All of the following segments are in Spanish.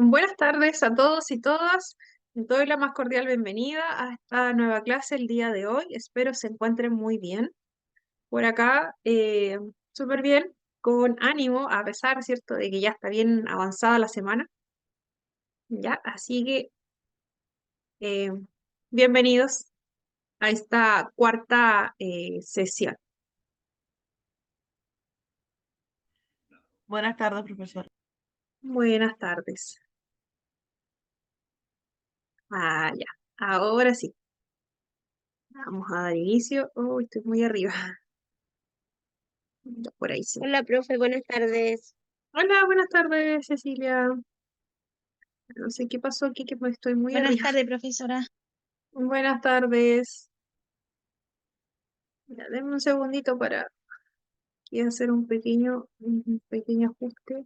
Buenas tardes a todos y todas. Les doy la más cordial bienvenida a esta nueva clase el día de hoy. Espero se encuentren muy bien. Por acá, súper bien, con ánimo, a pesar, ¿cierto?, de que ya está bien avanzada la semana. Ya, así que eh, bienvenidos a esta cuarta sesión. Buenas tardes, profesor. Buenas tardes. Ah, ya. Ahora sí. Vamos a dar inicio. Uy, estoy muy arriba. Ya, por ahí sí. Hola, profe, buenas tardes. Hola, buenas tardes, Cecilia. No sé qué pasó aquí, que me estoy muy Buenas arriba. tardes, profesora. Buenas tardes. Ya, denme un segundito para aquí hacer un pequeño ajuste.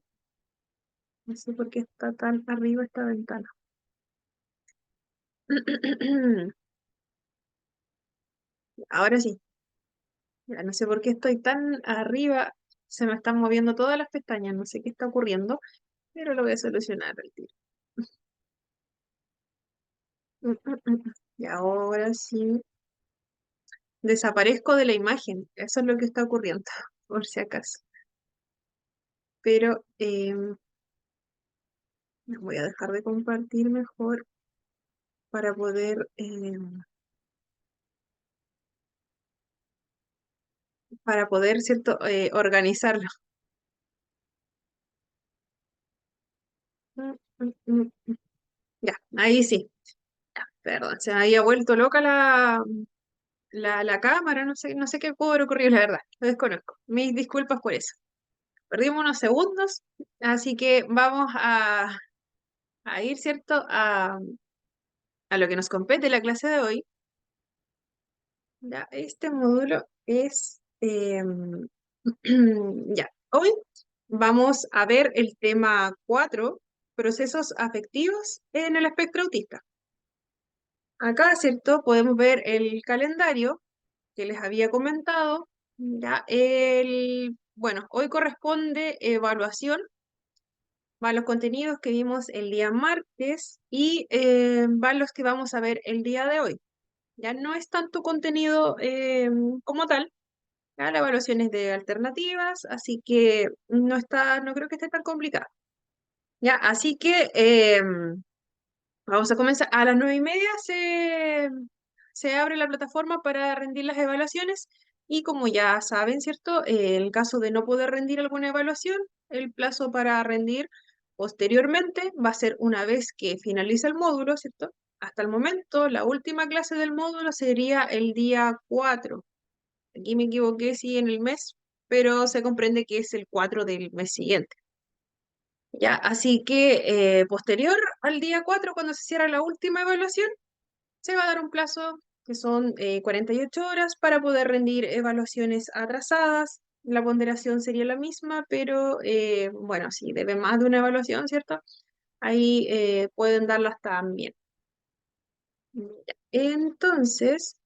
No sé por qué está tan arriba esta ventana. Ahora sí. Ya, no sé por qué estoy tan arriba. Se me están moviendo todas las pestañas. No sé qué está ocurriendo, pero lo voy a solucionar al tiro. Y ahora sí. Desaparezco de la imagen. Eso es lo que está ocurriendo, por si acaso. Pero voy a dejar de compartir mejor para poder, ¿cierto?, organizarlo. Mm, mm, mm, mm. Ya, ahí sí. Ya, perdón, se me había vuelto loca la cámara, no sé qué pudo haber ocurrido, la verdad, lo desconozco. Mis disculpas por eso. Perdimos unos segundos, así que vamos a ir, ¿cierto?, a lo que nos compete la clase de hoy. Ya, este módulo es, ya, hoy vamos a ver el tema 4, procesos afectivos en el espectro autista. Acá, ¿cierto?, podemos ver el calendario que les había comentado. Ya, bueno, hoy corresponde evaluación, van los contenidos que vimos el día martes y van los que vamos a ver el día de hoy. Ya no es tanto contenido como tal. Ya, la evaluación es de alternativas, así que no creo que esté tan complicado. Ya, así que vamos a comenzar. A las 9:30 se abre la plataforma para rendir las evaluaciones y como ya saben, ¿cierto? En el caso de no poder rendir alguna evaluación, el plazo para rendir posteriormente va a ser una vez que finalice el módulo, ¿cierto? Hasta el momento, la última clase del módulo sería el día 4. Aquí me equivoqué, sí, en el mes, pero se comprende que es el 4 del mes siguiente. Ya, así que posterior al día 4, cuando se cierra la última evaluación, se va a dar un plazo que son 48 horas para poder rendir evaluaciones atrasadas. La ponderación sería la misma, pero bueno, si debe más de una evaluación, ¿cierto? Ahí pueden darlas también. Ya, entonces,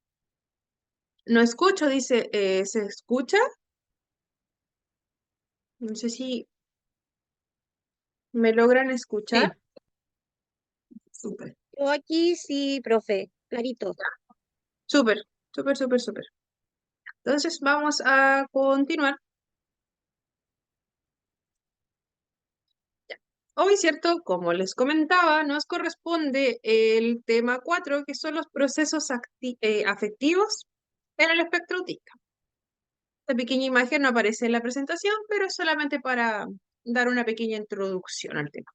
no escucho, dice, ¿se escucha? No sé si me logran escuchar. Sí, súper. Yo aquí sí, profe, clarito. Súper, súper, súper, súper. Entonces vamos a continuar. Hoy, ¿cierto? Como les comentaba, nos corresponde el tema 4, que son los procesos afectivos en el espectro autista. Esta pequeña imagen no aparece en la presentación, pero es solamente para dar una pequeña introducción al tema.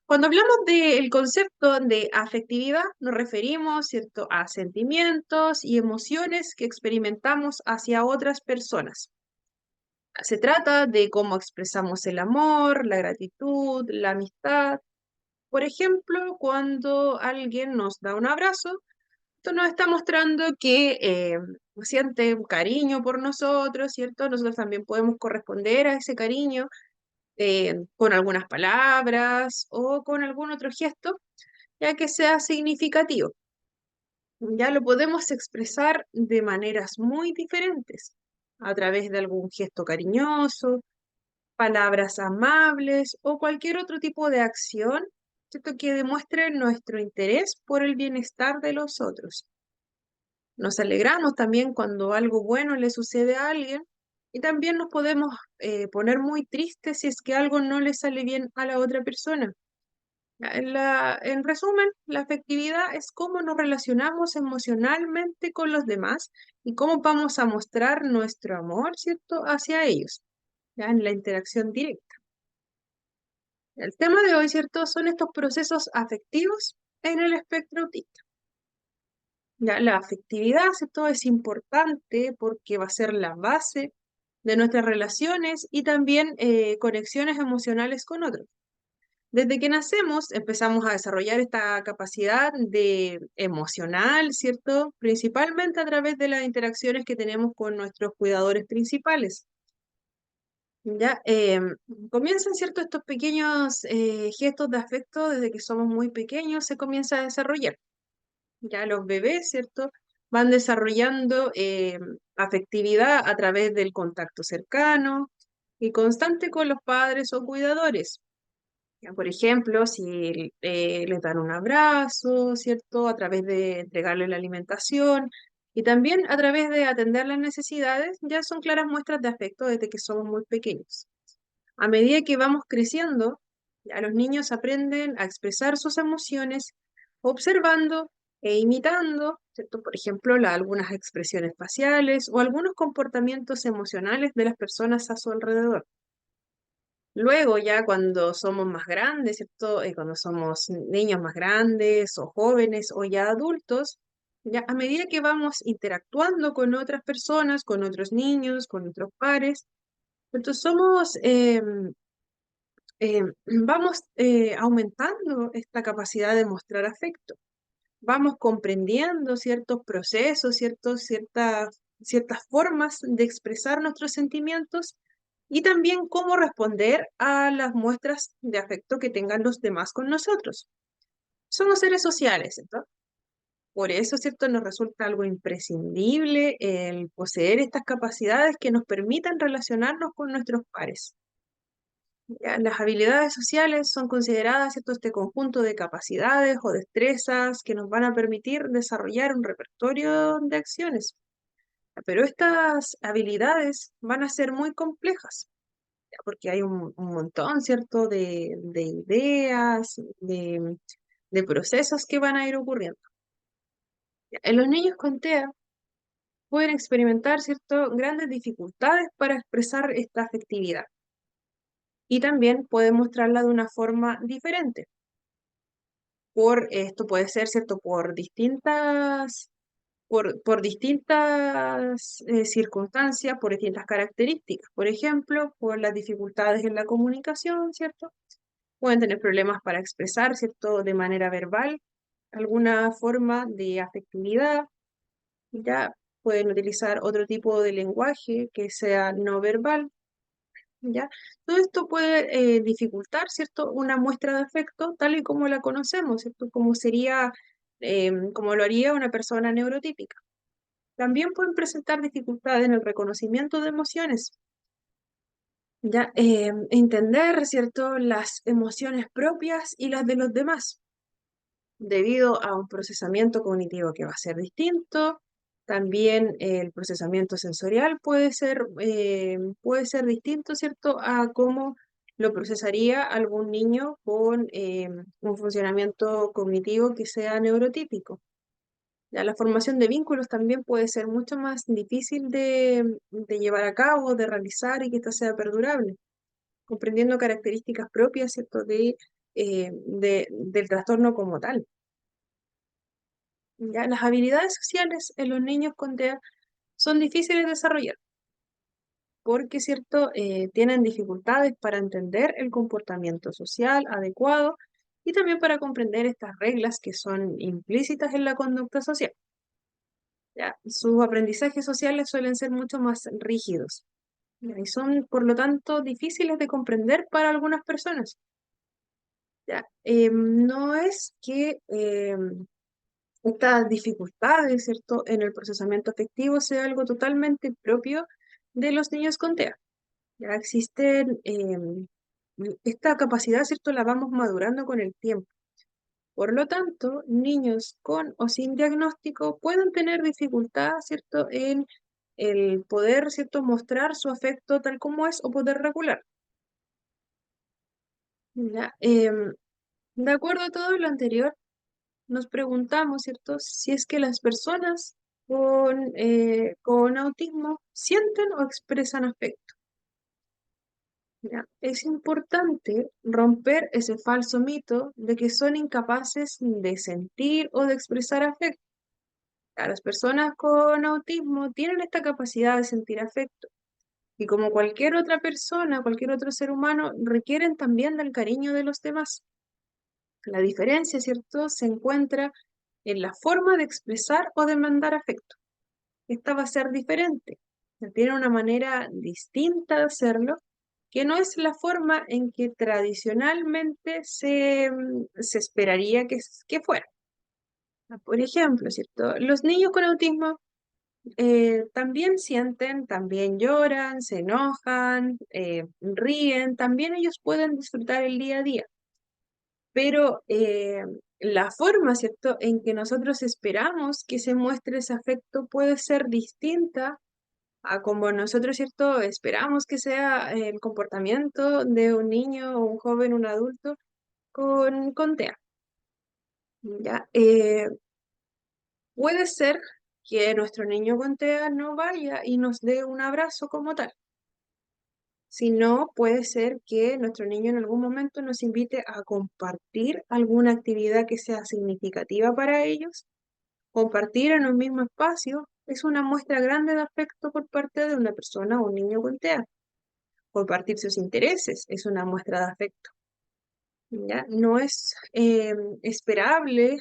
Cuando hablamos del concepto de afectividad, nos referimos, ¿cierto?, a sentimientos y emociones que experimentamos hacia otras personas. Se trata de cómo expresamos el amor, la gratitud, la amistad. Por ejemplo, cuando alguien nos da un abrazo, esto nos está mostrando que siente un cariño por nosotros, ¿cierto? Nosotros también podemos corresponder a ese cariño con algunas palabras o con algún otro gesto, ya que sea significativo. Ya lo podemos expresar de maneras muy diferentes, a través de algún gesto cariñoso, palabras amables o cualquier otro tipo de acción ¿cierto? Que demuestre nuestro interés por el bienestar de los otros. Nos alegramos también cuando algo bueno le sucede a alguien y también nos podemos poner muy tristes si es que algo no le sale bien a la otra persona. En resumen, la afectividad es cómo nos relacionamos emocionalmente con los demás y cómo vamos a mostrar nuestro amor, ¿cierto?, hacia ellos, ya en la interacción directa. El tema de hoy, ¿cierto?, son estos procesos afectivos en el espectro autista. Ya, la afectividad, ¿cierto?, es importante porque va a ser la base de nuestras relaciones y también conexiones emocionales con otros. Desde que nacemos empezamos a desarrollar esta capacidad de emocional, ¿cierto? Principalmente a través de las interacciones que tenemos con nuestros cuidadores principales. Ya comienzan, ¿cierto? Estos pequeños gestos de afecto desde que somos muy pequeños se comienza a desarrollar. Ya los bebés, ¿cierto? Van desarrollando afectividad a través del contacto cercano y constante con los padres o cuidadores. Ya, por ejemplo, si les dan un abrazo, ¿cierto? A través de entregarles la alimentación y también a través de atender las necesidades, ya son claras muestras de afecto desde que somos muy pequeños. A medida que vamos creciendo, ya los niños aprenden a expresar sus emociones observando e imitando, ¿cierto? Por ejemplo, algunas expresiones faciales o algunos comportamientos emocionales de las personas a su alrededor. Luego, ya cuando somos más grandes, ¿cierto? Cuando somos niños más grandes o jóvenes o ya adultos, ya a medida que vamos interactuando con otras personas, con otros niños, con otros pares, entonces vamos aumentando esta capacidad de mostrar afecto. Vamos comprendiendo ciertos procesos, ciertas formas de expresar nuestros sentimientos y también cómo responder a las muestras de afecto que tengan los demás con nosotros. Somos seres sociales, ¿cierto? Por eso, ¿cierto? Nos resulta algo imprescindible el poseer estas capacidades que nos permitan relacionarnos con nuestros pares. Ya, las habilidades sociales son consideradas, ¿cierto?, este conjunto de capacidades o destrezas que nos van a permitir desarrollar un repertorio de acciones. Pero estas habilidades van a ser muy complejas, ya, porque hay un montón, ¿cierto?, de ideas, de procesos que van a ir ocurriendo. Ya, en los niños con TEA pueden experimentar, ¿cierto?, grandes dificultades para expresar esta afectividad y también pueden mostrarla de una forma diferente. Esto puede ser, ¿cierto?, por distintas circunstancias, por distintas características. Por ejemplo, por las dificultades en la comunicación, ¿cierto? Pueden tener problemas para expresar, ¿cierto?, de manera verbal, alguna forma de afectividad. Ya pueden utilizar otro tipo de lenguaje que sea no verbal. ¿Ya? Todo esto puede dificultar, ¿cierto?, una muestra de afecto tal y como la conocemos, ¿cierto? Como lo haría una persona neurotípica. También pueden presentar dificultades en el reconocimiento de emociones, ¿ya? Entender, ¿cierto?, las emociones propias y las de los demás, debido a un procesamiento cognitivo que va a ser distinto. También el procesamiento sensorial puede ser distinto, ¿cierto?, a cómo lo procesaría algún niño con un funcionamiento cognitivo que sea neurotípico. Ya, la formación de vínculos también puede ser mucho más difícil de llevar a cabo, de realizar y que ésta sea perdurable, comprendiendo características propias, ¿cierto?, del trastorno como tal. Ya, las habilidades sociales en los niños con TEA son difíciles de desarrollar porque, ¿cierto?, tienen dificultades para entender el comportamiento social adecuado y también para comprender estas reglas que son implícitas en la conducta social. ¿Ya? Sus aprendizajes sociales suelen ser mucho más rígidos, ¿ya? Y son, por lo tanto, difíciles de comprender para algunas personas. ¿Ya? No es que estas dificultades, ¿cierto?, en el procesamiento afectivo sea algo totalmente propio de los niños con TEA. Ya existen, esta capacidad, ¿cierto?, la vamos madurando con el tiempo. Por lo tanto, niños con o sin diagnóstico pueden tener dificultad, ¿cierto?, en el poder, ¿cierto?, mostrar su afecto tal como es o poder regular. ¿Ya? De acuerdo a todo lo anterior, nos preguntamos, ¿cierto?, si es que las personas con autismo sienten o expresan afecto. ¿Ya? Es importante romper ese falso mito de que son incapaces de sentir o de expresar afecto. Las personas con autismo tienen esta capacidad de sentir afecto y como cualquier otra persona, cualquier otro ser humano, requieren también del cariño de los demás. La diferencia, ¿cierto?, se encuentra en la forma de expresar o de mandar afecto. Esta va a ser diferente. Tiene una manera distinta de hacerlo, que no es la forma en que tradicionalmente se esperaría que fuera. Por ejemplo, ¿cierto? Los niños con autismo también sienten, también lloran, se enojan, ríen, también ellos pueden disfrutar el día a día, pero la forma, ¿cierto?, en que nosotros esperamos que se muestre ese afecto puede ser distinta a como nosotros, ¿cierto?, esperamos que sea el comportamiento de un niño, un joven, un adulto con TEA. ¿Ya? Puede ser que nuestro niño con TEA no vaya y nos dé un abrazo como tal. Si no, puede ser que nuestro niño en algún momento nos invite a compartir alguna actividad que sea significativa para ellos. Compartir en un mismo espacio es una muestra grande de afecto por parte de una persona o un niño con TEA. Compartir sus intereses es una muestra de afecto. ¿Ya? No es esperable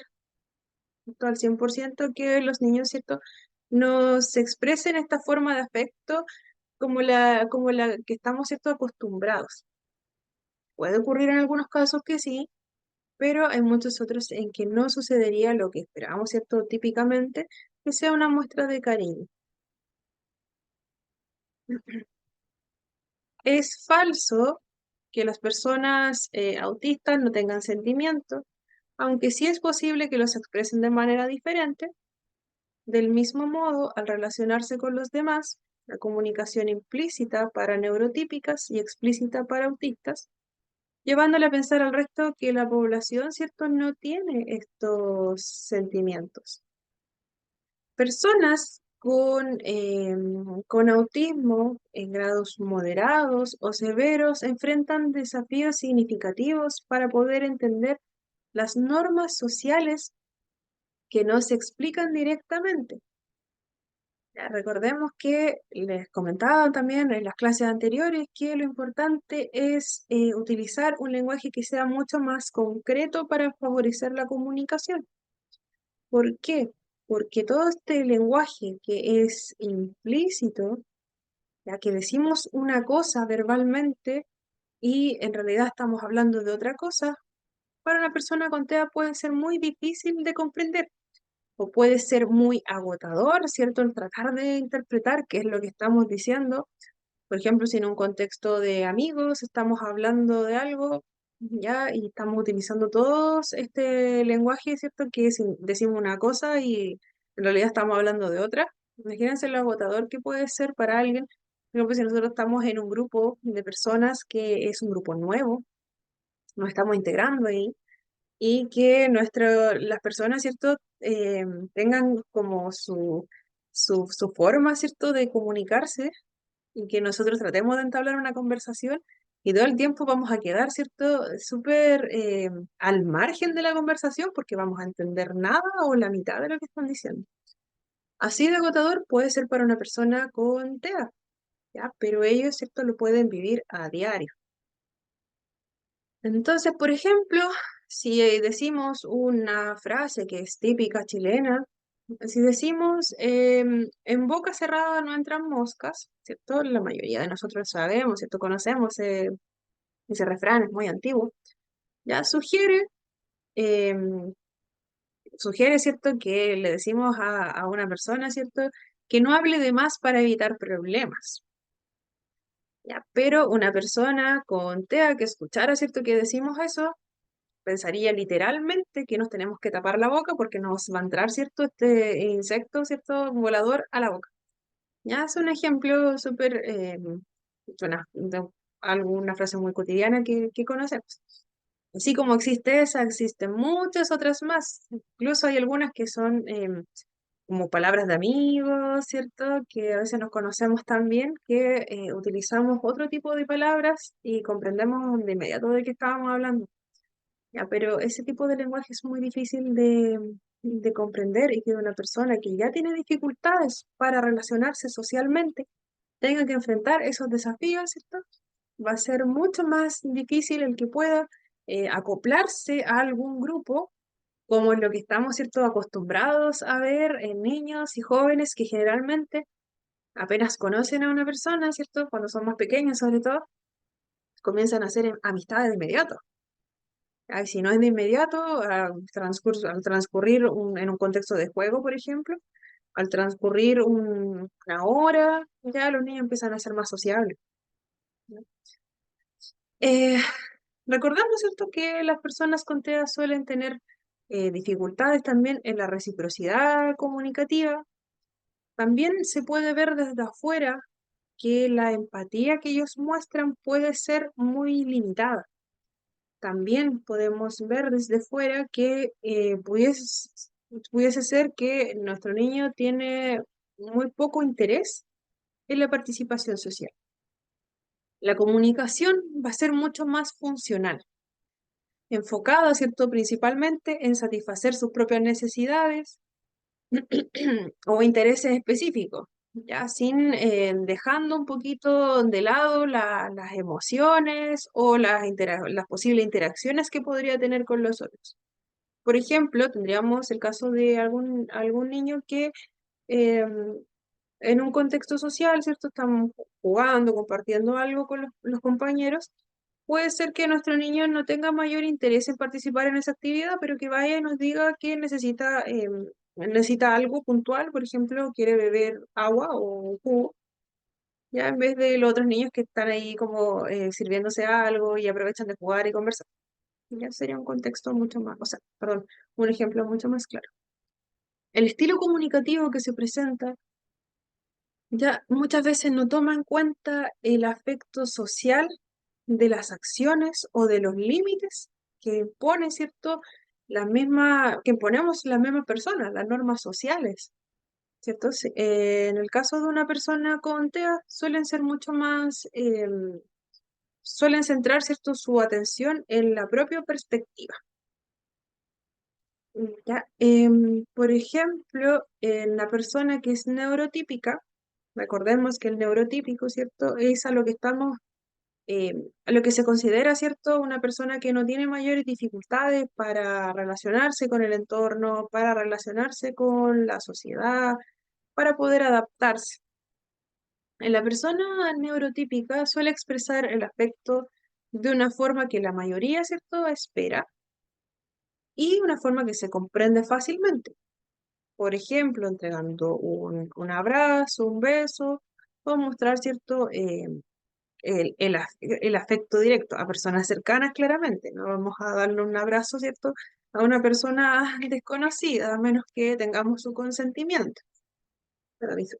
al 100% que los niños, ¿cierto?, nos expresen esta forma de afecto como la que estamos, ¿cierto?, acostumbrados. Puede ocurrir en algunos casos que sí, pero hay muchos otros en que no sucedería lo que esperamos, ¿cierto?, típicamente, que sea una muestra de cariño. Es falso que las personas autistas no tengan sentimientos, aunque sí es posible que los expresen de manera diferente. Del mismo modo, al relacionarse con los demás, la comunicación implícita para neurotípicas y explícita para autistas, llevándole a pensar al resto que la población, ¿cierto?, no tiene estos sentimientos. Personas con autismo en grados moderados o severos enfrentan desafíos significativos para poder entender las normas sociales que no se explican directamente. Ya, recordemos que les comentaba también en las clases anteriores que lo importante es utilizar un lenguaje que sea mucho más concreto para favorecer la comunicación. ¿Por qué? Porque todo este lenguaje que es implícito, ya que decimos una cosa verbalmente y en realidad estamos hablando de otra cosa, para una persona con TEA puede ser muy difícil de comprender o puede ser muy agotador, ¿cierto?, el tratar de interpretar qué es lo que estamos diciendo. Por ejemplo, si en un contexto de amigos estamos hablando de algo, ya, y estamos utilizando todos este lenguaje, ¿cierto?, que decimos una cosa y en realidad estamos hablando de otra. Imagínense lo agotador que puede ser para alguien. Por ejemplo, si nosotros estamos en un grupo de personas que es un grupo nuevo, nos estamos integrando ahí, y que las personas, ¿cierto?, tengan como su forma, ¿cierto?, de comunicarse y que nosotros tratemos de entablar una conversación y todo el tiempo vamos a quedar, ¿cierto?, súper al margen de la conversación porque vamos a entender nada o la mitad de lo que están diciendo. Así de agotador puede ser para una persona con TEA, ¿ya? Pero ellos, ¿cierto?, lo pueden vivir a diario. Entonces, por ejemplo, si decimos una frase que es típica chilena, si decimos en boca cerrada no entran moscas, ¿cierto? La mayoría de nosotros sabemos, ¿cierto? Conocemos ese refrán, es muy antiguo. Ya em, sugiere, ¿cierto? Que le decimos a una persona, ¿cierto? Que no hable de más para evitar problemas. ¿Ya? Pero una persona con TEA que escuchara, ¿cierto?, que decimos eso, pensaría literalmente que nos tenemos que tapar la boca porque nos va a entrar, ¿cierto? Este insecto, ¿cierto? Volador a la boca. Ya es un ejemplo súper, de alguna frase muy cotidiana que conocemos. Así como existe esa, existen muchas otras más. Incluso hay algunas que son como palabras de amigos, ¿cierto? Que a veces nos conocemos tan bien que utilizamos otro tipo de palabras y comprendemos de inmediato de qué estábamos hablando. Ya, pero ese tipo de lenguaje es muy difícil de comprender y que una persona que ya tiene dificultades para relacionarse socialmente tenga que enfrentar esos desafíos, ¿cierto? Va a ser mucho más difícil el que pueda acoplarse a algún grupo, como es lo que estamos, ¿cierto?, acostumbrados a ver en niños y jóvenes que generalmente apenas conocen a una persona, ¿cierto? Cuando son más pequeños, sobre todo, comienzan a hacer amistades de inmediato. Ay, si no es de inmediato, al transcurrir en un contexto de juego, por ejemplo, al transcurrir una hora, ya los niños empiezan a ser más sociables. ¿No? Eh, recordamos, ¿cierto?, que las personas con TEA suelen tener dificultades también en la reciprocidad comunicativa. También se puede ver desde afuera que la empatía que ellos muestran puede ser muy limitada. También podemos ver desde fuera que pudiese ser que nuestro niño tiene muy poco interés en la participación social. La comunicación va a ser mucho más funcional, enfocada, ¿cierto?, principalmente en satisfacer sus propias necesidades o intereses específicos, ya sin dejando un poquito de lado las emociones o las posibles interacciones que podría tener con los otros. Por ejemplo, tendríamos el caso de algún niño que em, en un contexto social, ¿cierto? Estamos jugando, compartiendo algo con los compañeros. Puede ser que nuestro niño no tenga mayor interés en participar en esa actividad, pero que vaya y nos diga que necesita algo puntual, por ejemplo, quiere beber agua o un jugo, ya en vez de los otros niños que están ahí como sirviéndose algo y aprovechan de jugar y conversar. Ya sería un contexto mucho más, o sea, perdón, un ejemplo mucho más claro. El estilo comunicativo que se presenta ya muchas veces no toma en cuenta el aspecto social de las acciones o de los límites que impone, ¿cierto? Que imponemos las mismas personas, las normas sociales, ¿cierto? En el caso de una persona con TEA suelen ser mucho más, suelen centrar, ¿cierto?, su atención en la propia perspectiva. Ya, por ejemplo, en la persona que es neurotípica, recordemos que el neurotípico, ¿cierto?, es a lo que estamos, a lo que se considera, ¿cierto?, una persona que no tiene mayores dificultades para relacionarse con el entorno, para relacionarse con la sociedad, para poder adaptarse. En la persona neurotípica suele expresar el afecto de una forma que la mayoría, ¿cierto?, espera y una forma que se comprende fácilmente. Por ejemplo, entregando un abrazo, un beso, o mostrar, ¿cierto?, el afecto directo a personas cercanas, claramente. No vamos a darle un abrazo, ¿cierto?, a una persona desconocida, a menos que tengamos su consentimiento. Permiso.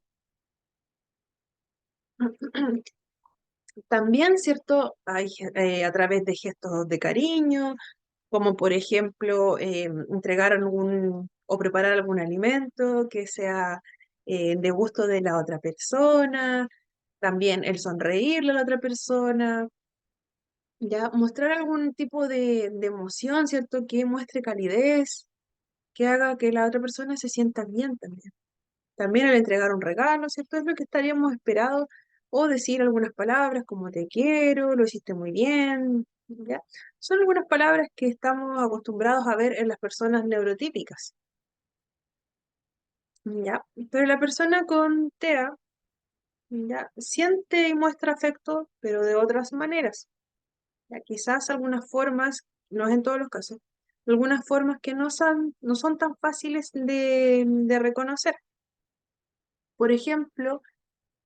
También, ¿cierto?, a través de gestos de cariño, como por ejemplo entregar algún o preparar algún alimento que sea de gusto de la otra persona, también el sonreírle a la otra persona, ya mostrar algún tipo de emoción, ¿cierto? Que muestre calidez, que haga que la otra persona se sienta bien también. También el entregar un regalo, ¿cierto? Es lo que estaríamos esperando, o decir algunas palabras como te quiero, lo hiciste muy bien, ¿ya? Son algunas palabras que estamos acostumbrados a ver en las personas neurotípicas, ¿ya? Pero la persona con TEA, ¿ya?, siente y muestra afecto, pero de otras maneras, ¿ya? Quizás algunas formas, no es en todos los casos, algunas formas que no son tan fáciles de reconocer. Por ejemplo,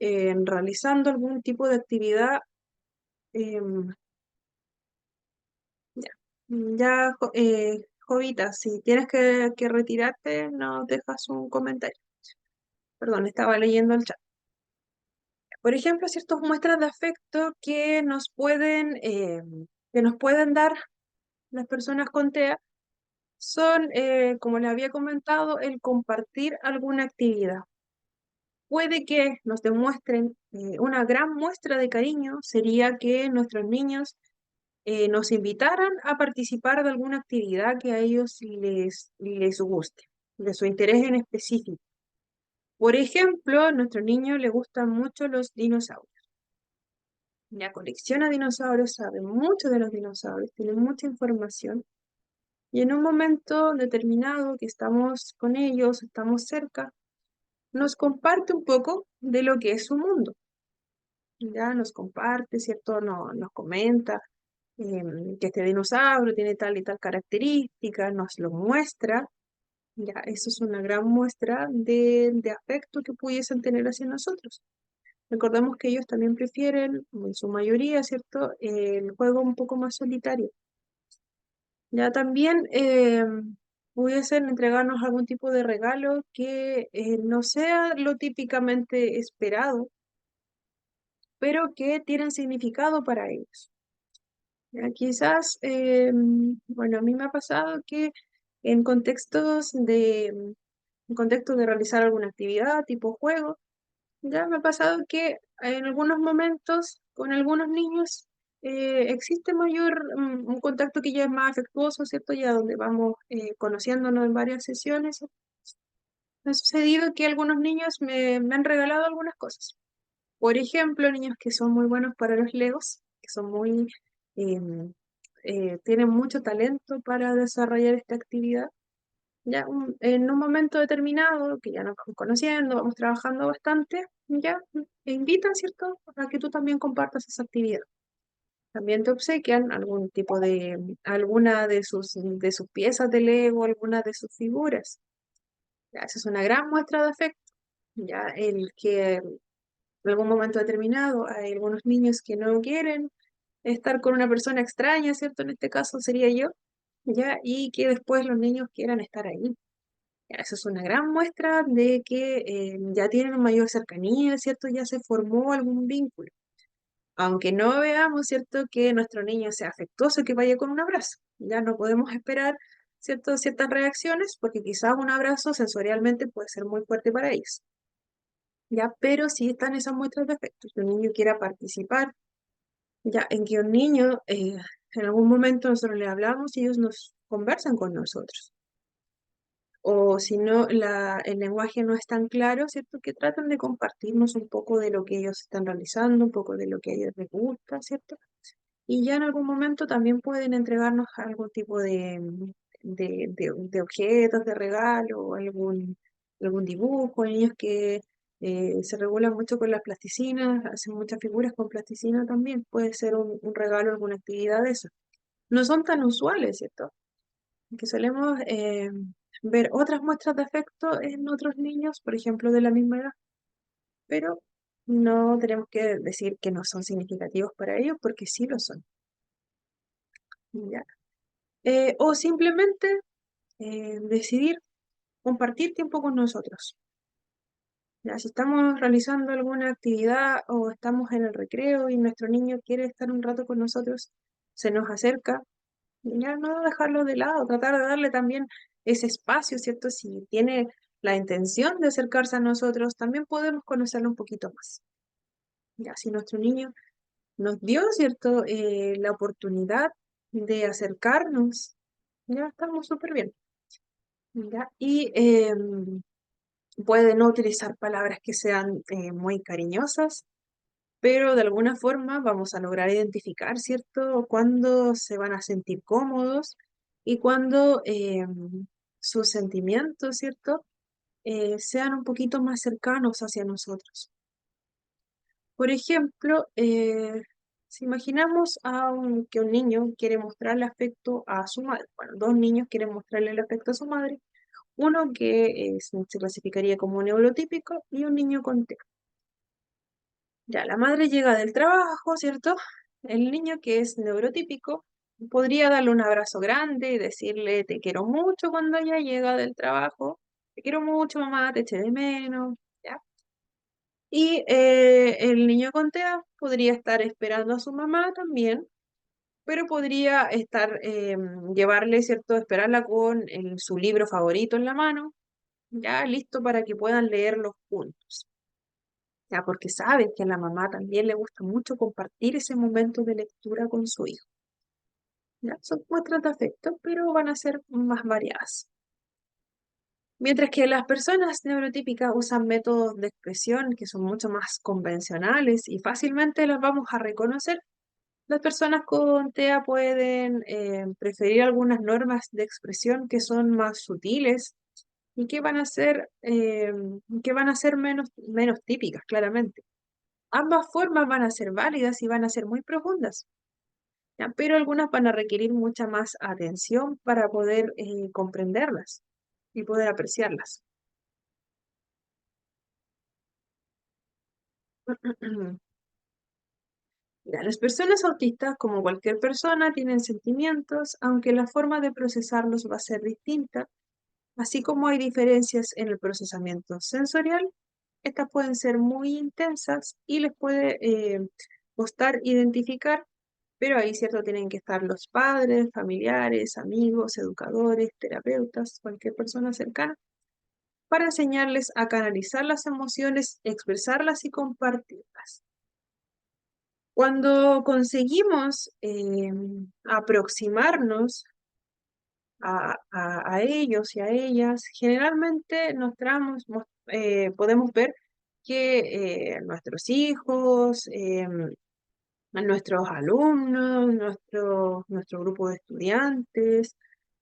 realizando algún tipo de actividad, em, ya, Ya, Jovita, si tienes que retirarte, nos dejas un comentario. Perdón, estaba leyendo el chat. Por ejemplo, ciertas muestras de afecto que nos pueden dar las personas con TEA son, como les había comentado, el compartir alguna actividad. Puede que nos demuestren una gran muestra de cariño, sería que nuestros niños nos invitaran a participar de alguna actividad que a ellos les guste, de su interés en específico. Por ejemplo, a nuestro niño le gustan mucho los dinosaurios. Ya colecciona dinosaurios, sabe mucho de los dinosaurios, tiene mucha información. Y en un momento determinado que estamos con ellos, estamos cerca, nos comparte un poco de lo que es su mundo. Ya nos comparte, ¿cierto? Nos comenta que este dinosaurio tiene tal y tal característica, nos lo muestra. Ya, eso es una gran muestra de afecto que pudiesen tener hacia nosotros. Recordemos que ellos también prefieren, en su mayoría, ¿cierto?, el juego un poco más solitario. Ya también pudiesen entregarnos algún tipo de regalo que no sea lo típicamente esperado, pero que tienen significado para ellos. Ya, quizás, bueno, a mí me ha pasado que en en contextos de realizar alguna actividad tipo juego, ya me ha pasado que en algunos momentos con algunos niños existe un contacto que ya es más afectuoso, ¿cierto? Ya donde vamos conociéndonos en varias sesiones. Me ha sucedido que algunos niños me han regalado algunas cosas. Por ejemplo, niños que son muy buenos para los Legos, que son em, tienen mucho talento para desarrollar esta actividad. Ya en un momento determinado, que ya nos vamos conociendo, vamos trabajando bastante, ya te invitan, ¿cierto?, a que tú también compartas esa actividad. También te obsequian alguna de sus piezas de Lego, alguna de sus figuras. Ya, esa es una gran muestra de afecto. Ya el que en algún momento determinado hay algunos niños que no quieren estar con una persona extraña, ¿cierto? En este caso sería yo, ya, y que después los niños quieran estar ahí. Ya, eso es una gran muestra de que ya tienen mayor cercanía, ¿cierto? Ya se formó algún vínculo. Aunque no veamos, ¿cierto?, que nuestro niño sea afectuoso, que vaya con un abrazo. Ya no podemos esperar, ¿cierto?, ciertas reacciones, porque quizás un abrazo sensorialmente puede ser muy fuerte para ellos. Ya, pero sí están esas muestras de afecto. Que un niño quiera participar, ya, en que un niño, en algún momento nosotros le hablamos y ellos nos conversan con nosotros. O si no, el lenguaje no es tan claro, ¿cierto? Que tratan de compartirnos un poco de lo que ellos están realizando, un poco de lo que a ellos les gusta, ¿cierto? Y ya en algún momento también pueden entregarnos algún tipo de objetos, de regalo, o algún dibujo. Hay niños que se regulan mucho con las plasticinas, hacen muchas figuras con plasticina también. Puede ser un regalo, alguna actividad de eso. No son tan usuales, ¿cierto? Que solemos ver otras muestras de afecto en otros niños, por ejemplo, de la misma edad, pero no tenemos que decir que no son significativos para ellos porque sí lo son. ¿Ya? O simplemente decidir compartir tiempo con nosotros. Ya, si estamos realizando alguna actividad o estamos en el recreo y nuestro niño quiere estar un rato con nosotros, se nos acerca, ya no dejarlo de lado, tratar de darle también ese espacio, ¿cierto? Si tiene la intención de acercarse a nosotros, también podemos conocerlo un poquito más. Ya, si nuestro niño nos dio, ¿cierto?, la oportunidad de acercarnos, ya estamos súper bien. ¿Ya? Y puede no utilizar palabras que sean muy cariñosas, pero de alguna forma vamos a lograr identificar, ¿cierto?, cuándo se van a sentir cómodos y cuándo sus sentimientos, ¿cierto?, sean un poquito más cercanos hacia nosotros. Por ejemplo, si imaginamos que un niño quiere mostrarle afecto a su madre, bueno, dos niños quieren mostrarle el afecto a su madre, uno que se clasificaría como neurotípico y un niño con TEA. Ya, la madre llega del trabajo, ¿cierto? El niño que es neurotípico podría darle un abrazo grande y decirle, te quiero mucho cuando ella llega del trabajo, te quiero mucho, mamá, te eché de menos, ¿ya? Y el niño con TEA podría estar esperando a su mamá también, pero podría estar, llevarle, ¿cierto? Esperarla con su libro favorito en la mano, ya listo para que puedan leerlo juntos. Ya, porque saben que a la mamá también le gusta mucho compartir ese momento de lectura con su hijo. ¿Ya? Son muestras de afecto, pero van a ser más variadas. Mientras que las personas neurotípicas usan métodos de expresión que son mucho más convencionales y fácilmente las vamos a reconocer, las personas con TEA pueden preferir algunas normas de expresión que son más sutiles y que van a ser menos típicas, claramente. Ambas formas van a ser válidas y van a ser muy profundas, ¿ya? Pero algunas van a requerir mucha más atención para poder comprenderlas y poder apreciarlas. Ya, las personas autistas, como cualquier persona, tienen sentimientos, aunque la forma de procesarlos va a ser distinta, así como hay diferencias en el procesamiento sensorial. Estas pueden ser muy intensas y les puede costar identificar, pero ahí, ¿cierto? Tienen que estar los padres, familiares, amigos, educadores, terapeutas, cualquier persona cercana, para enseñarles a canalizar las emociones, expresarlas y compartirlas. Cuando conseguimos aproximarnos a ellos y a ellas, generalmente podemos ver que nuestros hijos, a nuestros alumnos, nuestro grupo de estudiantes,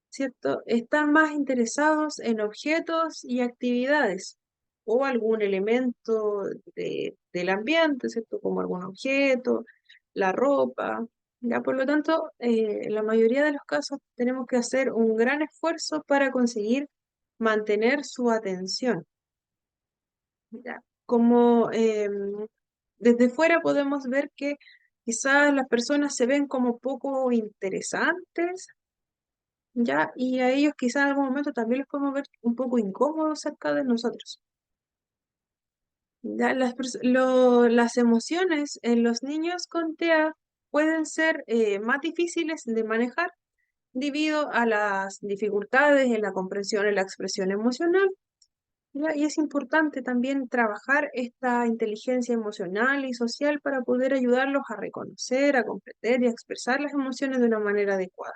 ¿cierto? Están más interesados en objetos y actividades o algún elemento del ambiente, ¿cierto? Como algún objeto, la ropa. Ya, por lo tanto, en la mayoría de los casos tenemos que hacer un gran esfuerzo para conseguir mantener su atención. ¿Ya? Como desde fuera podemos ver que quizás las personas se ven como poco interesantes, ¿ya? Y a ellos quizás en algún momento también los podemos ver un poco incómodos cerca de nosotros. ¿Ya? Las emociones en los niños con TEA pueden ser más difíciles de manejar debido a las dificultades en la comprensión y la expresión emocional. ¿Ya? Y es importante también trabajar esta inteligencia emocional y social para poder ayudarlos a reconocer, a comprender y a expresar las emociones de una manera adecuada.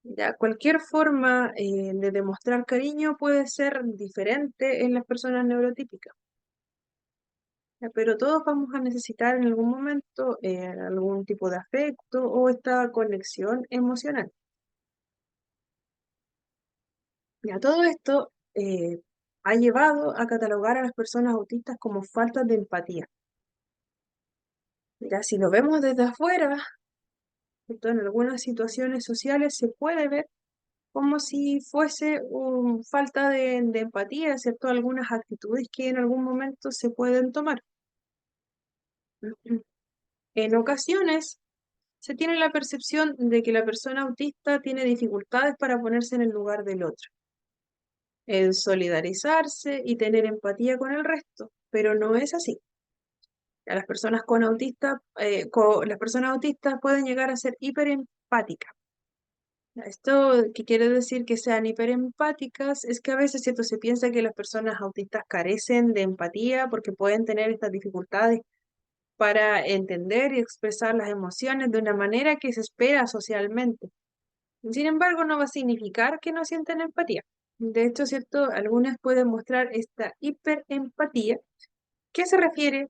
Ya, cualquier forma de demostrar cariño puede ser diferente en las personas neurotípicas, ya, pero todos vamos a necesitar en algún momento algún tipo de afecto o esta conexión emocional. Ya, todo esto ha llevado a catalogar a las personas autistas como falta de empatía. Ya, si lo vemos desde afuera, ¿cierto? En algunas situaciones sociales se puede ver como si fuese falta de empatía, ¿cierto? Algunas actitudes que en algún momento se pueden tomar. En ocasiones se tiene la percepción de que la persona autista tiene dificultades para ponerse en el lugar del otro, en solidarizarse y tener empatía con el resto, pero no es así. A las personas las personas autistas pueden llegar a ser hiperempáticas. Esto que quiere decir que sean hiperempáticas es que a veces, ¿cierto? Se piensa que las personas autistas carecen de empatía porque pueden tener estas dificultades para entender y expresar las emociones de una manera que se espera socialmente. Sin embargo, no va a significar que no sienten empatía. De hecho, ¿cierto? Algunas pueden mostrar esta hiperempatía, que se refiere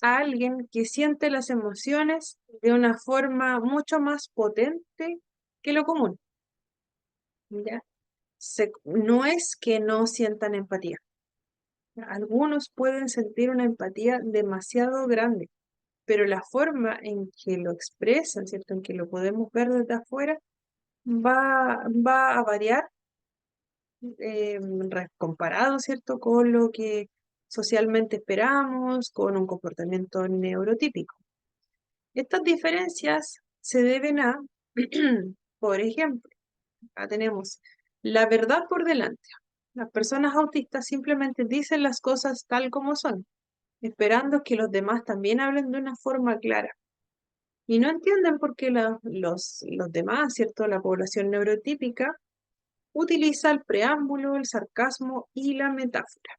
a alguien que siente las emociones de una forma mucho más potente que lo común. ¿Ya? No es que no sientan empatía. Algunos pueden sentir una empatía demasiado grande, pero la forma en que lo expresan, ¿cierto? En que lo podemos ver desde afuera, va a variar comparado, ¿cierto? Con lo que socialmente esperamos, con un comportamiento neurotípico. Estas diferencias se deben a Por ejemplo, acá tenemos la verdad por delante. Las personas autistas simplemente dicen las cosas tal como son, esperando que los demás también hablen de una forma clara. Y no entienden por qué los demás, ¿cierto? La población neurotípica utiliza el preámbulo, el sarcasmo y la metáfora.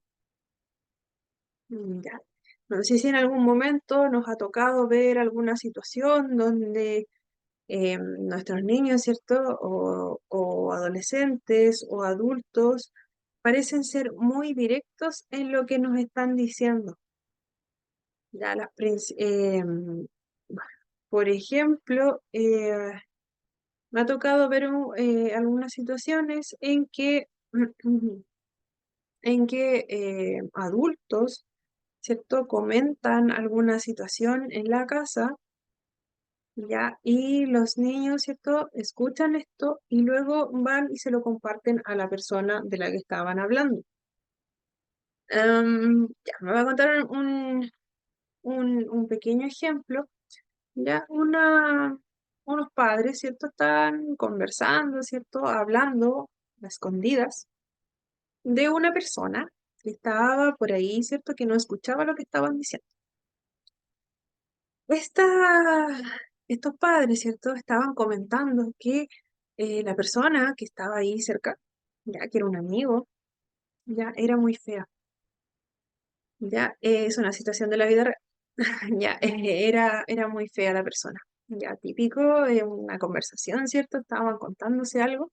Ya. No sé si en algún momento nos ha tocado ver alguna situación donde nuestros niños, ¿cierto? O adolescentes o adultos parecen ser muy directos en lo que nos están diciendo. Ya bueno, por ejemplo, me ha tocado ver algunas situaciones en que adultos, ¿cierto? Comentan alguna situación en la casa, ¿ya? Y los niños, ¿cierto? Escuchan esto y luego van y se lo comparten a la persona de la que estaban hablando. Ya, me voy a contar un pequeño ejemplo. Ya, unos padres, ¿cierto? Están conversando, ¿cierto? Hablando a escondidas de una persona que estaba por ahí, ¿cierto? Que no escuchaba lo que estaban diciendo. Esta- Estos padres, ¿cierto? Estaban comentando que la persona que estaba ahí cerca, ya que era un amigo, ya era muy fea. Ya es una situación de la vida real. Ya era muy fea la persona. Ya típico de una conversación, ¿cierto? Estaban contándose algo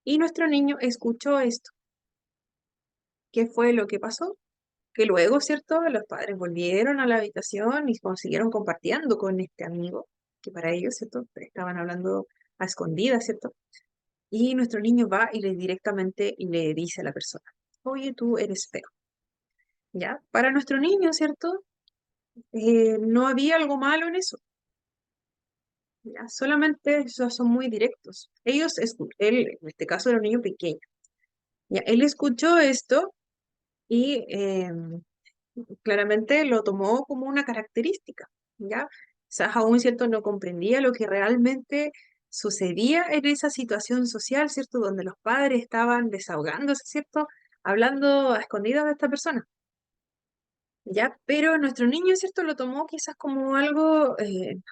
y nuestro niño escuchó esto. ¿Qué fue lo que pasó? Que luego, ¿cierto? Los padres volvieron a la habitación y consiguieron compartiendo con este amigo, que para ellos, ¿cierto? Estaban hablando a escondidas, ¿cierto? Y nuestro niño va y le directamente le dice a la persona, oye, tú eres feo, ¿ya? Para nuestro niño, ¿cierto? No había algo malo en eso, ¿ya? Solamente esos son muy directos. Él, en este caso era un niño pequeño, ¿ya? Él escuchó esto y claramente lo tomó como una característica, ¿ya? Quizás aún, ¿cierto? No comprendía lo que realmente sucedía en esa situación social, ¿cierto? Donde los padres estaban desahogándose, ¿cierto? Hablando a escondidas de esta persona, ¿ya? Pero nuestro niño, ¿cierto? Lo tomó quizás como algo,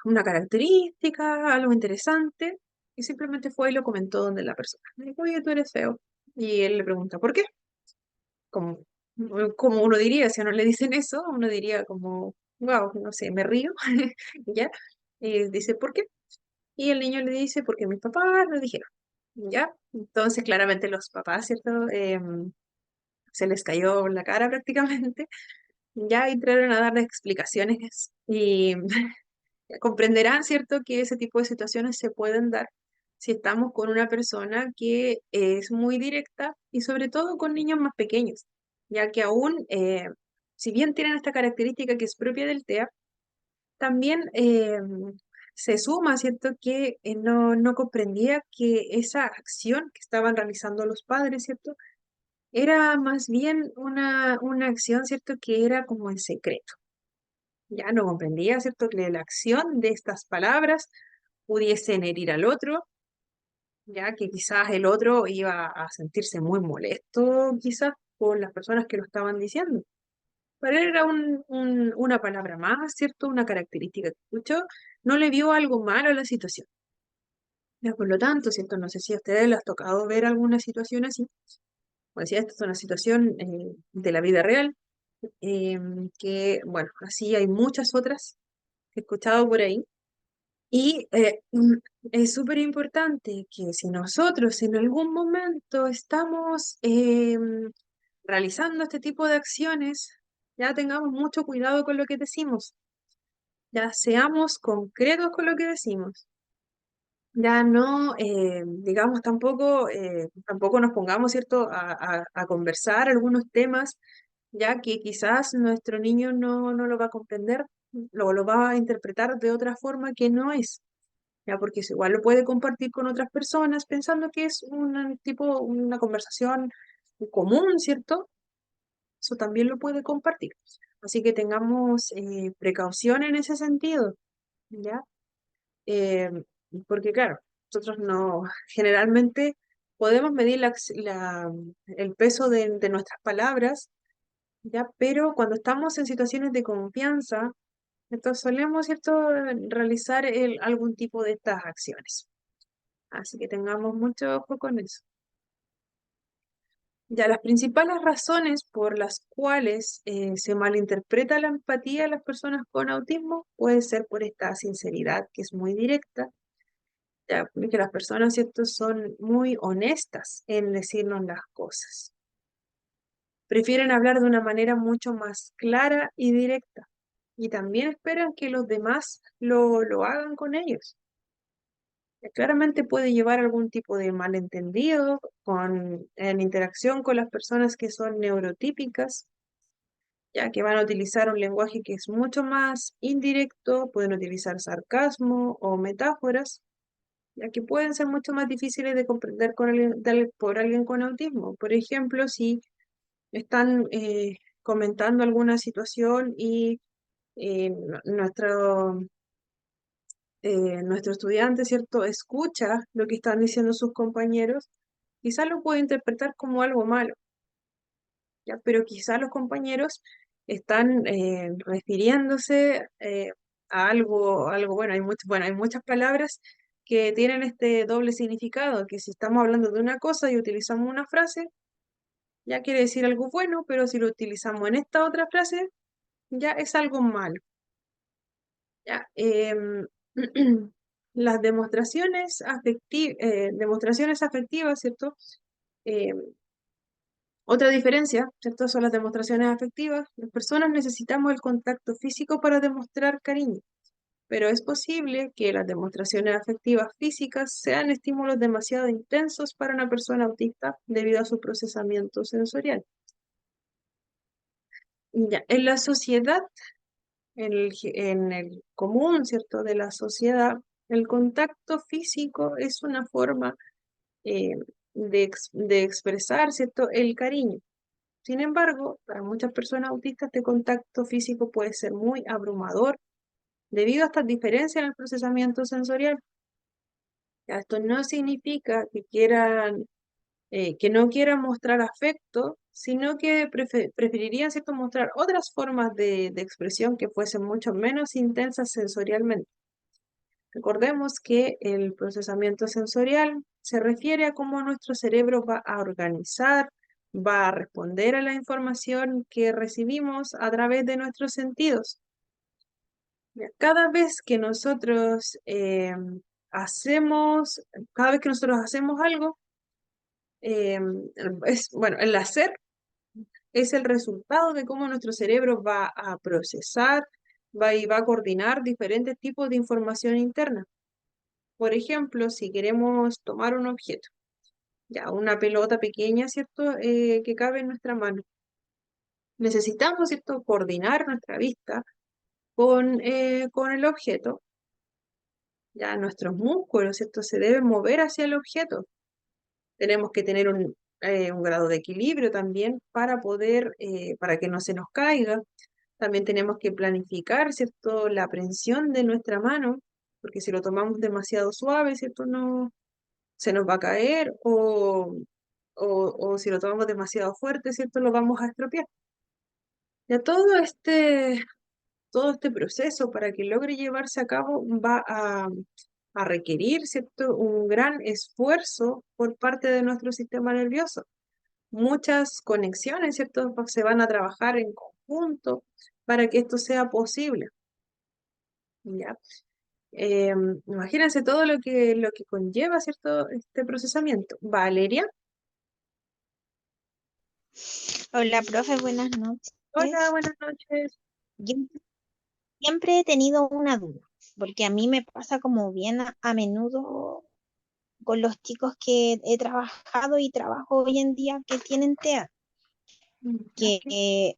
una característica, algo interesante, y simplemente fue y lo comentó donde la persona. Le dijo, oye, tú eres feo. Y él le pregunta, ¿por qué? Como, como uno diría, si a uno le dicen eso, uno diría como, wow, no sé, me río, ¿ya? Y dice, ¿por qué? Y el niño le dice, porque mis papás lo dijeron, ¿ya? Entonces, claramente los papás, ¿cierto? Se les cayó la cara prácticamente, ya entraron a dar explicaciones y comprenderán, ¿cierto?, que ese tipo de situaciones se pueden dar si estamos con una persona que es muy directa y sobre todo con niños más pequeños, ya que aún, si bien tienen esta característica que es propia del TEA, también se suma, ¿cierto?, que no comprendía que esa acción que estaban realizando los padres, ¿cierto?, era más bien una acción, ¿cierto?, que era como en secreto. Ya no comprendía, ¿cierto?, que la acción de estas palabras pudiesen herir al otro, ya que quizás el otro iba a sentirse muy molesto, quizás por las personas que lo estaban diciendo. Para él era una palabra más, ¿cierto? Una característica que escuchó, no le vio algo malo a la situación. Ya, por lo tanto, ¿cierto? No sé si a ustedes les ha tocado ver alguna situación así. Como decía, esta es una situación de la vida real, que, bueno, así hay muchas otras que he escuchado por ahí. Y es súper importante que si nosotros en algún momento estamos realizando este tipo de acciones, ya tengamos mucho cuidado con lo que decimos, ya seamos concretos con lo que decimos, ya no, digamos, tampoco nos pongamos, ¿cierto?, a conversar algunos temas, ya que quizás nuestro niño no lo va a comprender, lo va a interpretar de otra forma que no es. Ya, porque eso igual lo puede compartir con otras personas pensando que es una conversación común, ¿cierto? Eso también lo puede compartir. Así que tengamos precaución en ese sentido, ¿ya? Eh, Porque claro, nosotros no, generalmente podemos medir el peso de nuestras palabras, ¿ya? Pero cuando estamos en situaciones de confianza, entonces solemos, ¿cierto?, realizar algún tipo de estas acciones. Así que tengamos mucho ojo con eso. Ya, las principales razones por las cuales se malinterpreta la empatía de las personas con autismo puede ser por esta sinceridad que es muy directa, ya, porque las personas, ¿cierto?, son muy honestas en decirnos las cosas. Prefieren hablar de una manera mucho más clara y directa, y también esperan que los demás lo hagan con ellos. Claramente puede llevar algún tipo de malentendido en interacción con las personas que son neurotípicas, ya que van a utilizar un lenguaje que es mucho más indirecto, pueden utilizar sarcasmo o metáforas, ya que pueden ser mucho más difíciles de comprender por alguien con autismo. Por ejemplo, si están comentando alguna situación y nuestro nuestro estudiante, ¿cierto?, escucha lo que están diciendo sus compañeros, quizás lo puede interpretar como algo malo, ¿ya? Pero quizás los compañeros están refiriéndose a algo bueno, hay muchas palabras que tienen este doble significado, que si estamos hablando de una cosa y utilizamos una frase, ya quiere decir algo bueno, pero si lo utilizamos en esta otra frase, ya es algo malo. Ya, las demostraciones afectivas, ¿cierto? Em, Otra diferencia, ¿cierto? Son las demostraciones afectivas. Las personas necesitamos el contacto físico para demostrar cariño, pero es posible que las demostraciones afectivas físicas sean estímulos demasiado intensos para una persona autista debido a su procesamiento sensorial. Ya, en la sociedad, en el común, ¿cierto?, de la sociedad, el contacto físico es una forma eh, de expresar, ¿cierto?, el cariño. Sin embargo, para muchas personas autistas este contacto físico puede ser muy abrumador debido a estas diferencias en el procesamiento sensorial. Ya, esto no significa que no quieran mostrar afecto, sino que preferirían, ¿cierto?, mostrar otras formas de expresión que fuesen mucho menos intensas sensorialmente. Recordemos que el procesamiento sensorial se refiere a cómo nuestro cerebro va a organizar, va a responder a la información que recibimos a través de nuestros sentidos. Ya, cada vez que nosotros hacemos algo, bueno, el hacer es el resultado de cómo nuestro cerebro va a procesar, va a coordinar diferentes tipos de información interna. Por ejemplo, si queremos tomar un objeto, ya una pelota pequeña, ¿cierto?, que cabe en nuestra mano. Necesitamos, ¿cierto?, coordinar nuestra vista con el objeto. Ya nuestros músculos, ¿cierto?, se deben mover hacia el objeto. Tenemos que tener un grado de equilibrio también para que no se nos caiga. También tenemos que planificar, ¿cierto?, la prensión de nuestra mano, porque si lo tomamos demasiado suave, ¿cierto?, no se nos va a caer o si lo tomamos demasiado fuerte, ¿cierto?, lo vamos a estropear. Ya todo este proceso para que logre llevarse a cabo va a requerir, ¿cierto?, un gran esfuerzo por parte de nuestro sistema nervioso. Muchas conexiones, ¿cierto?, se van a trabajar en conjunto para que esto sea posible. ¿Ya? Imagínense todo lo que conlleva, ¿cierto?, este procesamiento. Valeria, Hola, profe, buenas noches. hola, buenas noches. Yo siempre he tenido una duda, porque a mí me pasa como bien a menudo con los chicos que he trabajado y trabajo hoy en día que tienen TEA, Ya, que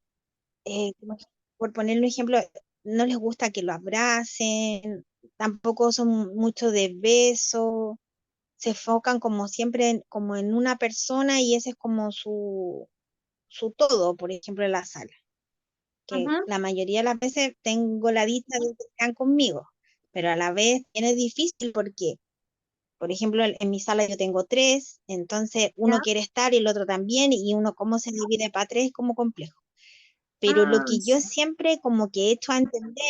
como por poner un ejemplo, no les gusta que lo abracen, tampoco son mucho de besos, se enfocan como siempre como en una persona y ese es como su todo, por ejemplo, en la sala, que ujú, la mayoría de las veces tengo la dicha de que están conmigo, pero a la vez es difícil porque por ejemplo, en mi sala yo tengo tres, entonces ¿Ya? uno quiere estar y el otro también, y uno cómo se divide para tres es como complejo. Pero lo Ah, que yo sí. siempre como que he hecho a entender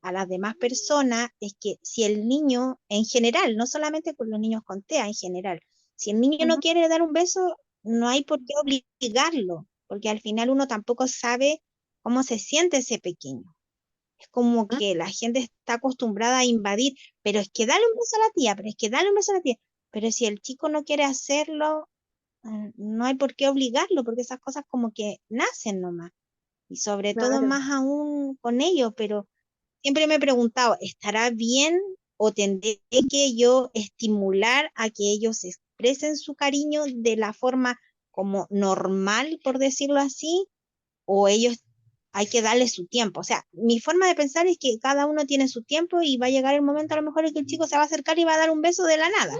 a las demás personas es que si el niño, en general, no solamente con los niños con TEA, en general, si el niño no Ujú. quiere dar un beso, no hay por qué obligarlo, porque al final uno tampoco sabe cómo se siente ese pequeño. Es como que la gente está acostumbrada a invadir, pero es que dale un beso a la tía, pero es que dale un beso a la tía. Pero si el chico no quiere hacerlo, no hay por qué obligarlo, porque esas cosas como que nacen nomás. Y sobre todo Claro. más aún con ellos, pero siempre me he preguntado, ¿estará bien o tendré que yo estimular a que ellos expresen su cariño de la forma como normal, por decirlo así? ¿O ellos hay que darle su tiempo? O sea, mi forma de pensar es que cada uno tiene su tiempo y va a llegar el momento a lo mejor en que el chico se va a acercar y va a dar un beso de la nada.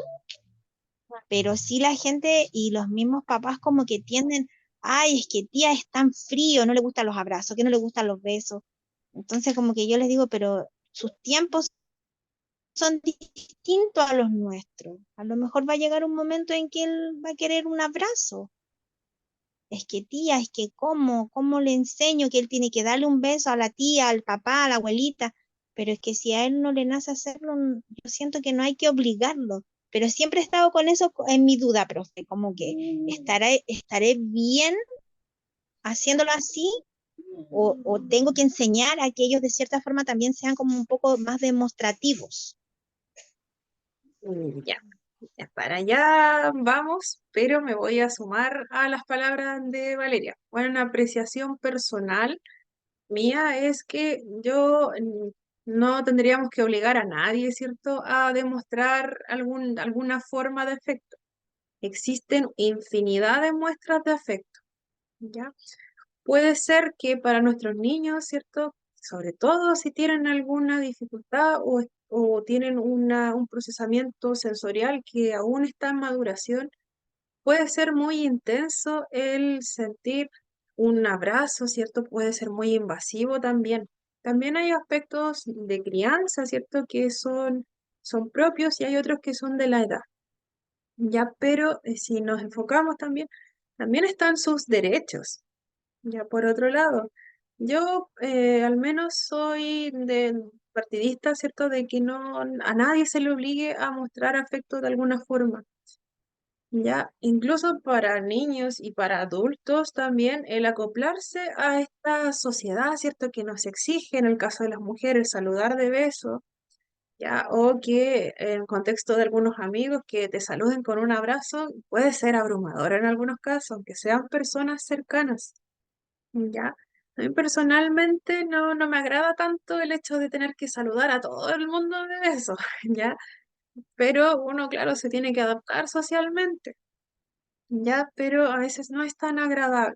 Pero sí la gente y los mismos papás como que tienden, ay, es que tía es tan frío, no le gustan los abrazos, que no le gustan los besos. Entonces como que yo les digo, pero sus tiempos son distintos a los nuestros. A lo mejor va a llegar un momento en que él va a querer un abrazo. Es que tía, es que cómo le enseño que él tiene que darle un beso a la tía, al papá, a la abuelita, pero es que si a él no le nace hacerlo, yo siento que no hay que obligarlo. Pero siempre he estado con eso en mi duda, profe, como que estaré bien haciéndolo así o tengo que enseñar a que ellos de cierta forma también sean como un poco más demostrativos. Ya, ya, para allá vamos, pero me voy a sumar a las palabras de Valeria. Bueno, una apreciación personal mía es que yo no tendríamos que obligar a nadie, ¿cierto?, a demostrar alguna forma de afecto. Existen infinidad de muestras de afecto, ¿ya? Puede ser que para nuestros niños, ¿cierto? Sobre todo si tienen alguna dificultad o tienen un procesamiento sensorial que aún está en maduración, puede ser muy intenso el sentir un abrazo, ¿cierto? Puede ser muy invasivo también. También hay aspectos de crianza, ¿cierto? Que son propios y hay otros que son de la edad. Ya, pero si nos enfocamos también están sus derechos. Ya, por otro lado, yo al menos soy partidista, ¿cierto? De que no a nadie se le obligue a mostrar afecto de alguna forma. Ya, incluso para niños y para adultos también el acoplarse a esta sociedad, ¿cierto? Que nos exige, en el caso de las mujeres, saludar de beso, ya, o que en contexto de algunos amigos que te saluden con un abrazo, puede ser abrumador en algunos casos, aunque sean personas cercanas. Ya, a mí personalmente no me agrada tanto el hecho de tener que saludar a todo el mundo de besos, ¿ya? Pero uno, claro, se tiene que adaptar socialmente, ¿ya? Pero a veces no es tan agradable.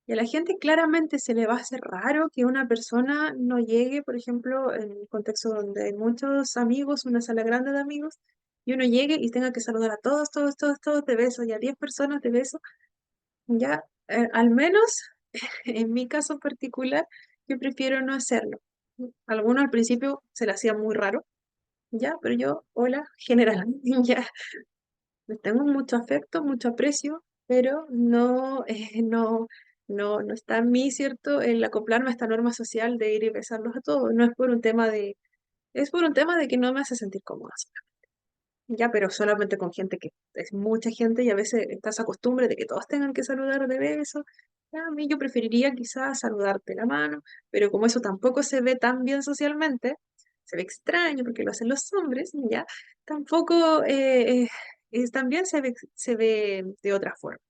Y a la gente claramente se le va a hacer raro que una persona no llegue, por ejemplo, en un contexto donde hay muchos amigos, una sala grande de amigos, y uno llegue y tenga que saludar a todos, todos, todos, todos de besos, y a 10 personas de besos, ¿ya? Al menos en mi caso particular, yo prefiero no hacerlo. Algunos al principio se le hacía muy raro, ya, pero yo, hola, general, ya, les tengo mucho afecto, mucho aprecio, pero no está en mí, ¿cierto?, el acoplarme a esta norma social de ir y besarlos a todos. No es por un tema es por un tema de que no me hace sentir cómoda. Ya, pero solamente con gente que es mucha gente y a veces está esa costumbre de que todos tengan que saludar de beso. Ya, a mí yo preferiría quizás saludarte la mano, pero como eso tampoco se ve tan bien socialmente, se ve extraño porque lo hacen los hombres, ya, tampoco también se ve de otra forma,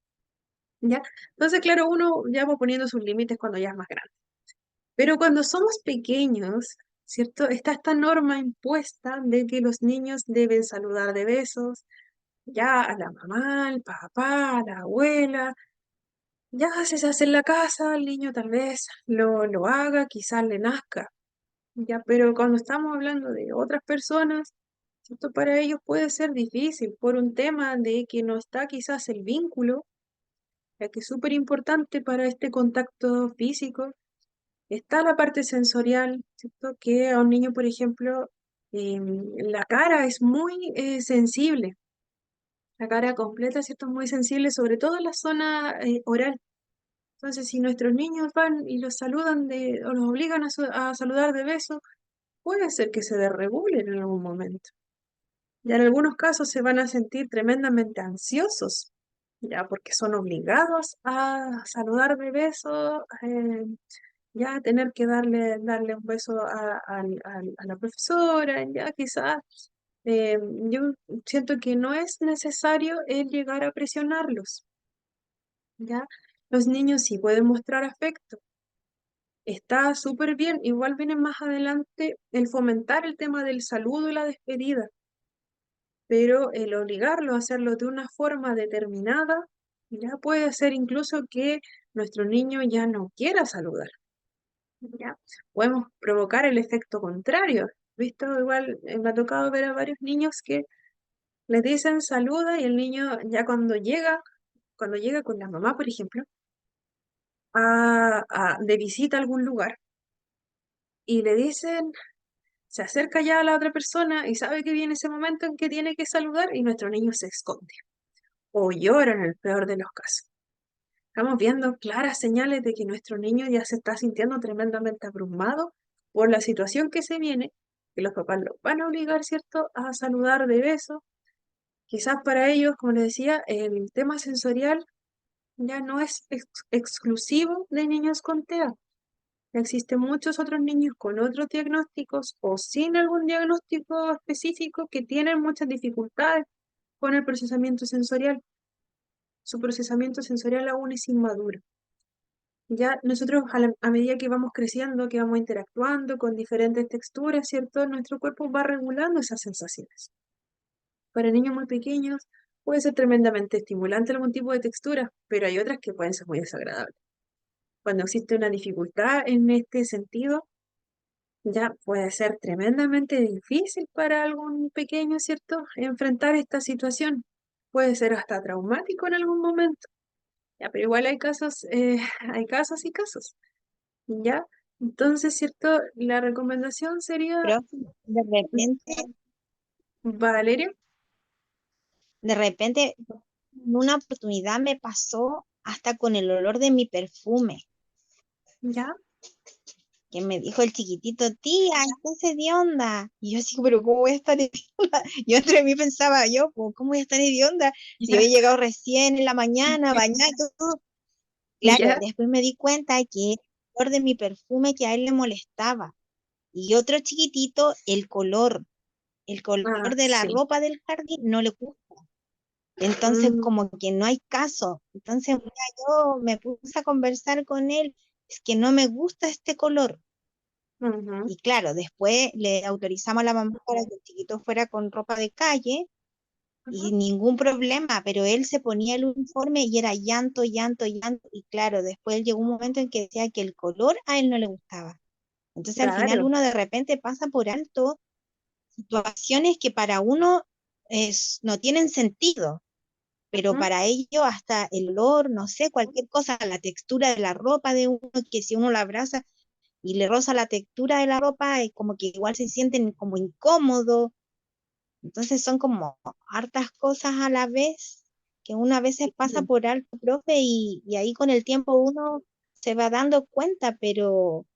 ya. Entonces, claro, uno ya va poniendo sus límites cuando ya es más grande. Pero cuando somos pequeños, ¿cierto? Está esta norma impuesta de que los niños deben saludar de besos, ya a la mamá, al papá, a la abuela, ya se hace en la casa, el niño tal vez lo haga, quizás le nazca, ya, pero cuando estamos hablando de otras personas, ¿cierto? Para ellos puede ser difícil por un tema de que no está quizás el vínculo, ya que es súper importante para este contacto físico. Está la parte sensorial, ¿cierto? Que a un niño, por ejemplo, La cara es muy sensible, la cara completa, ¿cierto? Es muy sensible, sobre todo en la zona oral. Entonces, si nuestros niños van y los saludan o los obligan a saludar de beso, puede ser que se desregulen en algún momento. Ya en algunos casos se van a sentir tremendamente ansiosos, ya porque son obligados a saludar de beso, ya tener que darle un beso a la profesora, ya quizás yo siento que no es necesario el llegar a presionarlos, ya. Los niños sí pueden mostrar afecto, está súper bien, igual viene más adelante el fomentar el tema del saludo y la despedida, pero el obligarlo a hacerlo de una forma determinada ya puede hacer incluso que nuestro niño ya no quiera saludar. ¿Ya? Podemos provocar el efecto contrario. ¿Visto? Igual me ha tocado ver a varios niños que les dicen saluda y el niño ya cuando llega con la mamá, por ejemplo, de visita a algún lugar y le dicen, se acerca ya a la otra persona y sabe que viene ese momento en que tiene que saludar y nuestro niño se esconde o llora en el peor de los casos. Estamos viendo claras señales de que nuestro niño ya se está sintiendo tremendamente abrumado por la situación que se viene, que los papás lo van a obligar, ¿cierto?, a saludar de beso. Quizás para ellos, como les decía, el tema sensorial ya no es exclusivo de niños con TEA. Existen muchos otros niños con otros diagnósticos o sin algún diagnóstico específico que tienen muchas dificultades con el procesamiento sensorial. Su procesamiento sensorial aún es inmaduro. Ya nosotros a medida que vamos creciendo, que vamos interactuando con diferentes texturas, ¿cierto? Nuestro cuerpo va regulando esas sensaciones. Para niños muy pequeños puede ser tremendamente estimulante algún tipo de textura, pero hay otras que pueden ser muy desagradables. Cuando existe una dificultad en este sentido, ya puede ser tremendamente difícil para algún pequeño, ¿cierto? Enfrentar esta situación. Puede ser hasta traumático en algún momento. Ya, pero igual hay casos, hay casos y casos. ¿Ya? Entonces, ¿cierto? La recomendación sería, Pero de repente, Valeria, de repente, en una oportunidad me pasó hasta con el olor de mi perfume, ¿ya? que me dijo el chiquitito, tía, entonces de onda. Y yo así, pero ¿cómo voy a estar hedionda? Yo entre mí pensaba, yo, pues, ¿cómo voy a estar hedionda? Si yo había llegado recién en la mañana, bañada y todo. Claro, ¿Ya? después me di cuenta que el olor de mi perfume que a él le molestaba. Y otro chiquitito, el Ah, color de la sí. ropa del jardín no le gusta. Entonces, Mm, como que no hay caso. Entonces, mira, yo me puse a conversar con él, es que no me gusta este color. ujú, Y claro, después le autorizamos a la mamá para que el chiquito fuera con ropa de calle y ujú. ningún problema, pero él se ponía el uniforme y era llanto, llanto, llanto. Y claro, después llegó un momento en que decía que el color a él no le gustaba. Entonces, al final Claro. uno de repente pasa por alto situaciones que para uno no tienen sentido, pero Ujú, para ello hasta el olor, no sé, cualquier cosa, la textura de la ropa de uno, que si uno la abraza y le roza la textura de la ropa, es como que igual se sienten como incómodos. Entonces son como hartas cosas a la vez que uno a veces pasa ujú. por alto, profe, y ahí con el tiempo uno se va dando cuenta, pero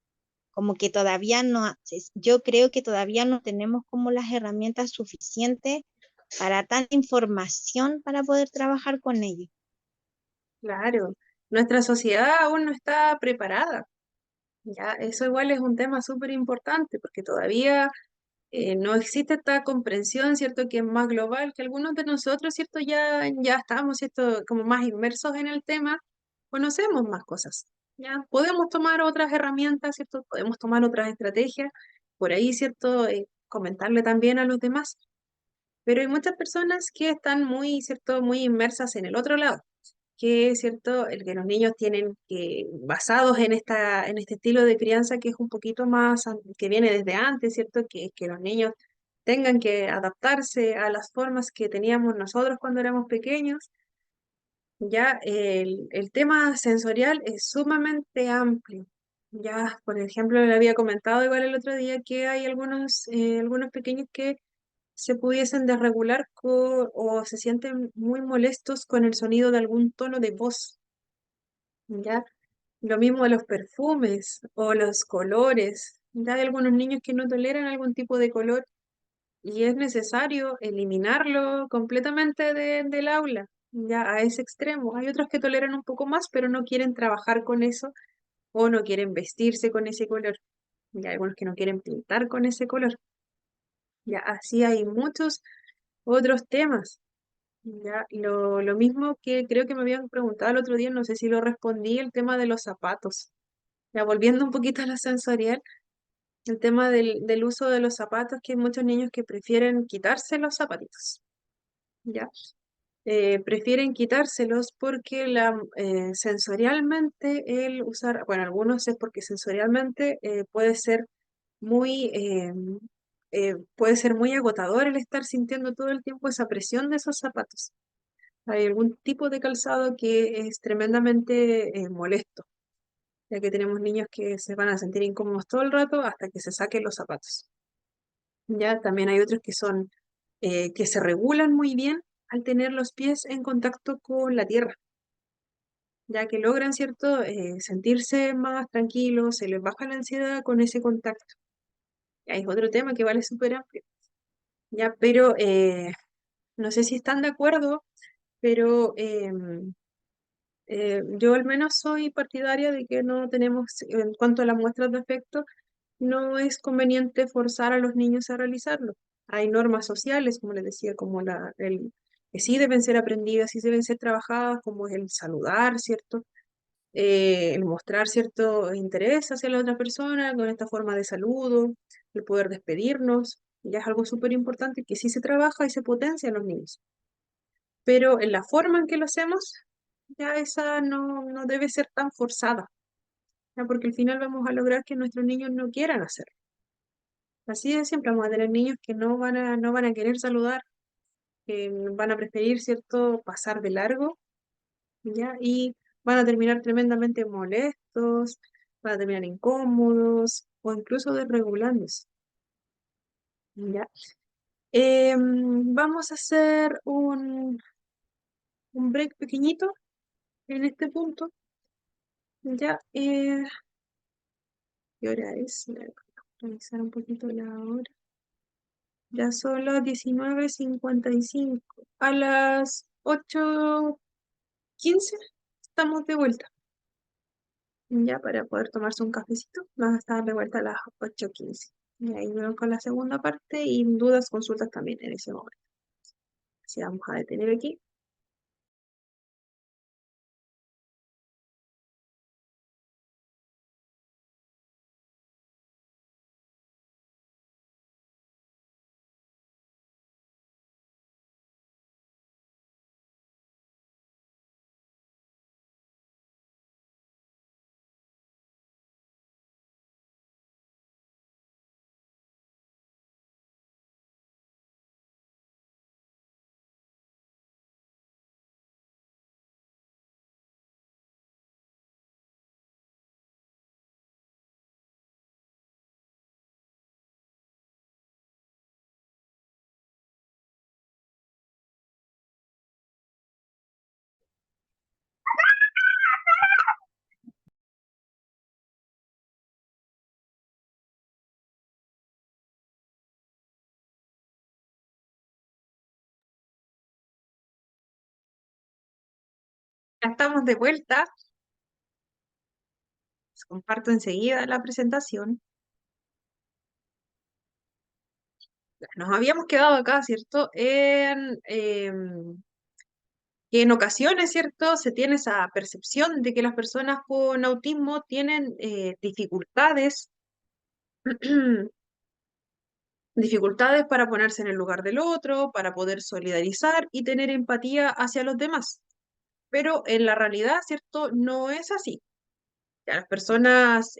como que todavía no, yo creo que todavía no tenemos como las herramientas suficientes para tanta información para poder trabajar con ellos. Claro. Nuestra sociedad aún no está preparada. Ya, eso igual es un tema súper importante porque todavía no existe esta comprensión, ¿cierto? Que es más global, que algunos de nosotros, ¿cierto? Ya estamos, ¿cierto? Como más inmersos en el tema, conocemos más cosas, ¿ya? Podemos tomar otras herramientas, ¿cierto? Podemos tomar otras estrategias, por ahí, ¿cierto? Comentarle también a los demás, pero hay muchas personas que están muy, ¿cierto? Muy inmersas en el otro lado, que es cierto, el que los niños tienen que, basados en este estilo de crianza que es un poquito más, que viene desde antes, ¿cierto? Que los niños tengan que adaptarse a las formas que teníamos nosotros cuando éramos pequeños. Ya el tema sensorial es sumamente amplio, Ya, por ejemplo, le había comentado igual el otro día que hay algunos pequeños que se pudiesen desregular o se sienten muy molestos con el sonido de algún tono de voz, ¿ya? Lo mismo de los perfumes o los colores. Ya hay algunos niños que no toleran algún tipo de color y es necesario eliminarlo completamente del aula, ya a ese extremo. Hay otros que toleran un poco más, pero no quieren trabajar con eso o no quieren vestirse con ese color. Y hay algunos que no quieren pintar con ese color. Ya así hay muchos otros temas. Ya, lo mismo que creo que me habían preguntado el otro día, no sé si lo respondí, el tema de los zapatos. Ya volviendo un poquito a lo sensorial, el tema del uso de los zapatos, que hay muchos niños que prefieren quitarse los zapatitos. ¿Ya? Prefieren quitárselos porque sensorialmente el usar, bueno, algunos es porque sensorialmente puede ser muy agotador el estar sintiendo todo el tiempo esa presión de esos zapatos. Hay algún tipo de calzado que es tremendamente molesto, ya que tenemos niños que se van a sentir incómodos todo el rato hasta que se saquen los zapatos. Ya también hay otros que se regulan muy bien al tener los pies en contacto con la tierra, ya que logran, ¿cierto?, sentirse más tranquilos, se les baja la ansiedad con ese contacto. Ya es otro tema que vale súper amplio, ya, pero no sé si están de acuerdo, pero yo al menos soy partidaria de que no tenemos, en cuanto a las muestras de afecto, no es conveniente forzar a los niños a realizarlo. Hay normas sociales, como les decía, que sí deben ser aprendidas, sí deben ser trabajadas, como es el saludar, ¿cierto? El mostrar cierto interés hacia la otra persona con esta forma de saludo, el poder despedirnos, ya es algo súper importante que sí se trabaja y se potencia en los niños. Pero en la forma en que lo hacemos, ya esa no debe ser tan forzada, ya porque al final vamos a lograr que nuestros niños no quieran hacerlo. Así de siempre vamos a tener niños que no van a querer saludar, que van a preferir, ¿cierto?, pasar de largo, ¿ya? Y van a terminar tremendamente molestos, van a terminar incómodos o incluso desregulándose, ¿ya? Vamos a hacer un break pequeñito en este punto, ¿ya? ¿Qué hora es? Voy a revisar un poquito la hora. Ya son las 19:55. A las 8:15 estamos de vuelta. Ya para poder tomarse un cafecito. Vamos a estar de vuelta a las 8:15. Y ahí vamos con la segunda parte y dudas, consultas también en ese momento. Así vamos a detener aquí. Ya estamos de vuelta. Les comparto enseguida la presentación. Nos habíamos quedado acá, ¿cierto? Que en ocasiones, ¿cierto? Se tiene esa percepción de que las personas con autismo tienen dificultades, dificultades para ponerse en el lugar del otro, para poder solidarizar y tener empatía hacia los demás. Pero en la realidad, ¿cierto? No es así. Ya las personas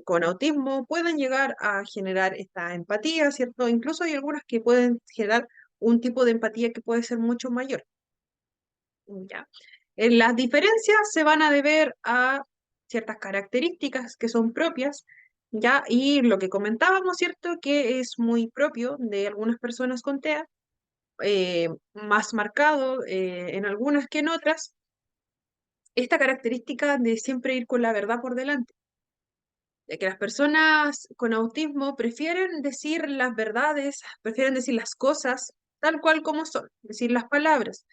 con autismo pueden llegar a generar esta empatía, ¿cierto? Incluso hay algunas que pueden generar un tipo de empatía que puede ser mucho mayor. ¿Ya? Las diferencias se van a deber a ciertas características que son propias, ya, y lo que comentábamos, ¿cierto? Que es muy propio de algunas personas con TEA, más marcado en algunas que en otras, esta característica de siempre ir con la verdad por delante, de que las personas con autismo prefieren decir las verdades, prefieren decir las cosas tal cual como son, decir las palabras,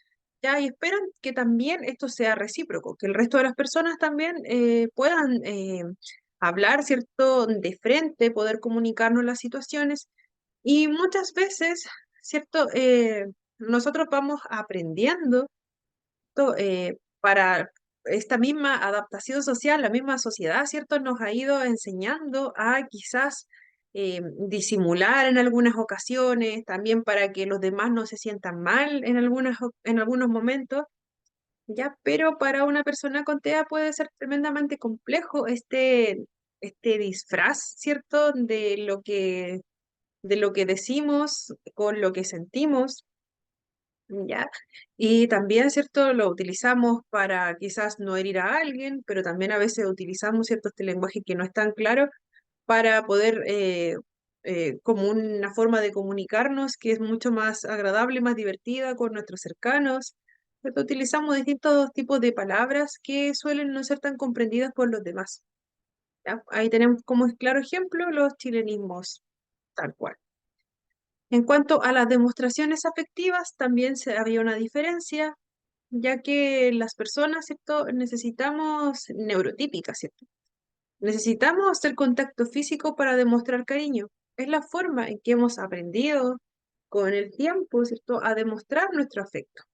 ¿ya? Y esperan que también esto sea recíproco, que el resto de las personas también puedan hablar, ¿cierto?, de frente, poder comunicarnos las situaciones. Y muchas veces, ¿cierto? Nosotros vamos aprendiendo para esta misma adaptación social, la misma sociedad, ¿cierto? Nos ha ido enseñando a quizás disimular en algunas ocasiones, también para que los demás no se sientan mal en algunos momentos, ¿ya? Pero para una persona con TEA puede ser tremendamente complejo este disfraz, ¿cierto? De lo que decimos con lo que sentimos, ¿ya? Y también, ¿cierto? Lo utilizamos para quizás no herir a alguien, pero también a veces utilizamos, ¿cierto? Este lenguaje que no es tan claro para poder, como una forma de comunicarnos que es mucho más agradable, más divertida con nuestros cercanos, ¿cierto? Utilizamos distintos tipos de palabras que suelen no ser tan comprendidas por los demás, ¿ya? Ahí tenemos como claro ejemplo los chilenismos, tal cual. En cuanto a las demostraciones afectivas, también había una diferencia, ya que las personas, ¿cierto? Necesitamos neurotípicas, ¿cierto? Necesitamos hacer contacto físico para demostrar cariño. Es la forma en que hemos aprendido con el tiempo, ¿cierto?, a demostrar nuestro afecto,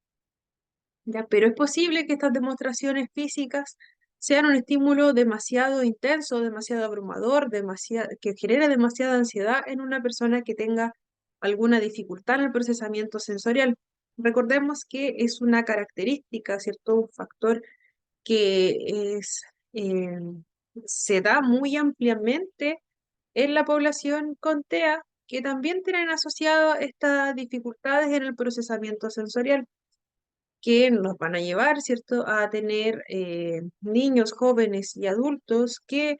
¿ya? Pero es posible que estas demostraciones físicas sean un estímulo demasiado intenso, demasiado abrumador, que genere demasiada ansiedad en una persona que tenga alguna dificultad en el procesamiento sensorial. Recordemos que es una característica, ¿cierto? Un factor que eh, se da muy ampliamente en la población con TEA, que también tienen asociado estas dificultades en el procesamiento sensorial, que nos van a llevar, ¿cierto?, a tener niños, jóvenes y adultos que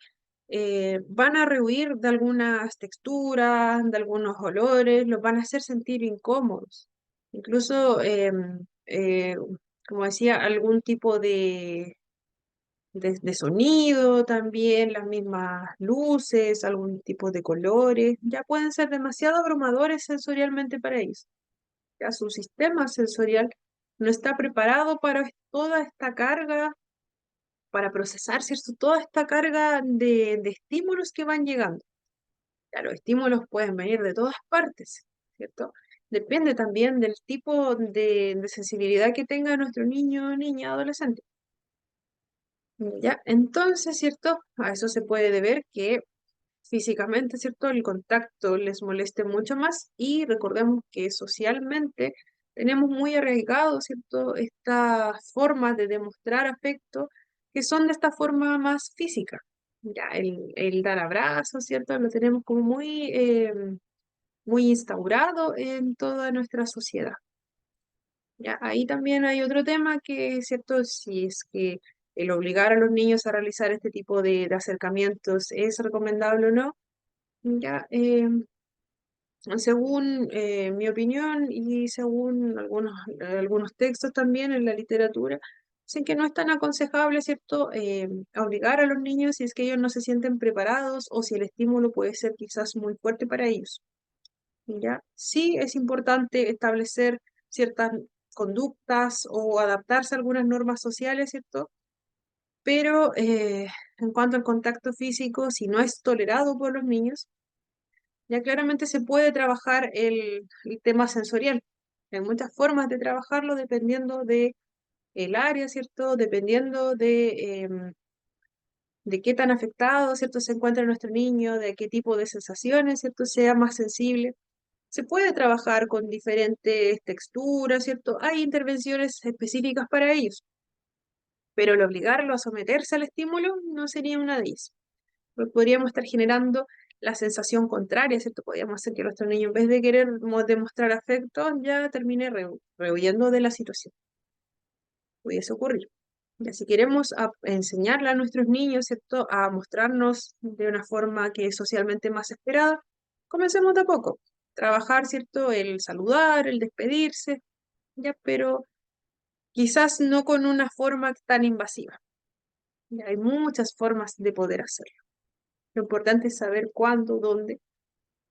van a rehuir de algunas texturas, de algunos olores, los van a hacer sentir incómodos. Incluso, como decía, algún tipo de sonido también, las mismas luces, algún tipo de colores, ya pueden ser demasiado abrumadores sensorialmente para ellos. Ya su sistema sensorial no está preparado para toda esta carga, para procesar, ¿cierto? Toda esta carga de estímulos que van llegando. Ya, los estímulos pueden venir de todas partes, ¿cierto? Depende también del tipo de sensibilidad que tenga nuestro niño, niña, adolescente. Ya, entonces, ¿cierto? A eso se puede deber que físicamente, ¿cierto? El contacto les moleste mucho más y recordemos que socialmente tenemos muy arraigado, ¿cierto? Estas formas de demostrar afecto que son de esta forma más física. Ya, el dar abrazos, ¿cierto? Lo tenemos como muy instaurado en toda nuestra sociedad. Ya, ahí también hay otro tema que es cierto, si es que el obligar a los niños a realizar este tipo de acercamientos es recomendable o no. Ya, según mi opinión y según algunos textos también en la literatura, dicen que no es tan aconsejable, ¿cierto?, obligar a los niños si es que ellos no se sienten preparados o si el estímulo puede ser quizás muy fuerte para ellos. ¿Ya? Sí es importante establecer ciertas conductas o adaptarse a algunas normas sociales, ¿cierto? Pero en cuanto al contacto físico, si no es tolerado por los niños, ya claramente se puede trabajar el tema sensorial. Hay muchas formas de trabajarlo dependiendo de el área, ¿cierto? Dependiendo de qué tan afectado, ¿cierto?, se encuentra nuestro niño, de qué tipo de sensaciones, ¿cierto?, sea más sensible. Se puede trabajar con diferentes texturas, ¿cierto? Hay intervenciones específicas para ellos, pero el obligarlo a someterse al estímulo no sería una de ellas. Pues podríamos estar generando la sensación contraria, ¿cierto? Podríamos hacer que nuestro niño, en vez de querer demostrar afecto, ya termine rehuyendo de la situación. Pudiese ocurrir. Ya si queremos enseñarle a nuestros niños, ¿cierto?, a mostrarnos de una forma que es socialmente más esperada, comencemos de a poco. Trabajar, ¿cierto?, el saludar, el despedirse, ya, pero quizás no con una forma tan invasiva. Ya, hay muchas formas de poder hacerlo. Lo importante es saber cuándo, dónde,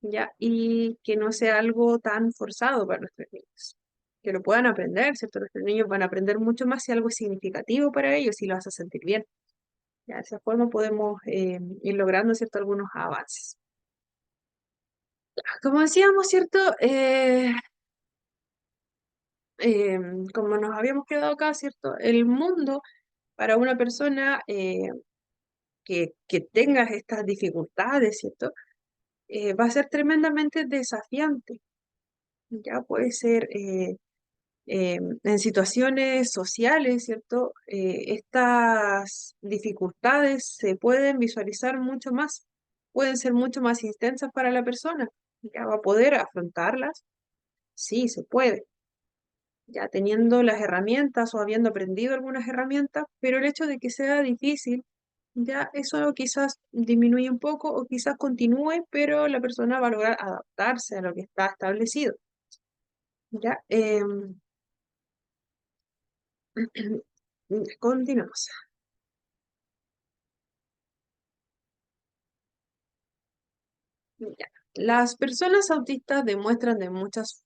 ya, y que no sea algo tan forzado para nuestros niños. Que lo puedan aprender, ¿cierto? Nuestros niños van a aprender mucho más si algo es significativo para ellos y lo hace sentir bien. Ya, de esa forma podemos ir logrando, ¿cierto?, algunos avances. Como decíamos, ¿cierto? Como nos habíamos quedado acá, ¿cierto? El mundo para una persona que tenga estas dificultades, ¿cierto? Va a ser tremendamente desafiante. Ya puede ser en situaciones sociales, ¿cierto? Estas dificultades se pueden visualizar mucho más, pueden ser mucho más intensas para la persona. ¿Ya va a poder afrontarlas? Sí, se puede. Ya teniendo las herramientas o habiendo aprendido algunas herramientas, pero el hecho de que sea difícil, ya eso quizás disminuye un poco o quizás continúe, pero la persona va a lograr adaptarse a lo que está establecido. Ya, continuamos. Ya. Las personas autistas demuestran de muchas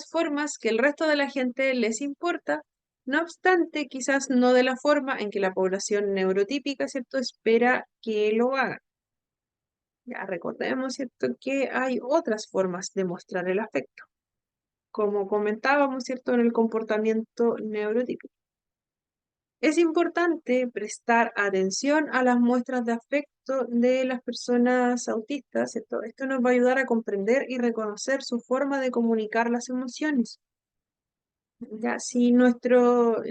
formas que el resto de la gente les importa, no obstante, quizás no de la forma en que la población neurotípica, ¿cierto?, espera que lo hagan. Ya recordemos, ¿cierto?, que hay otras formas de mostrar el afecto, como comentábamos, ¿cierto?, en el comportamiento neurotípico. Es importante prestar atención a las muestras de afecto de las personas autistas, ¿cierto? Esto nos va a ayudar a comprender y reconocer su forma de comunicar las emociones. Ya, si nuestro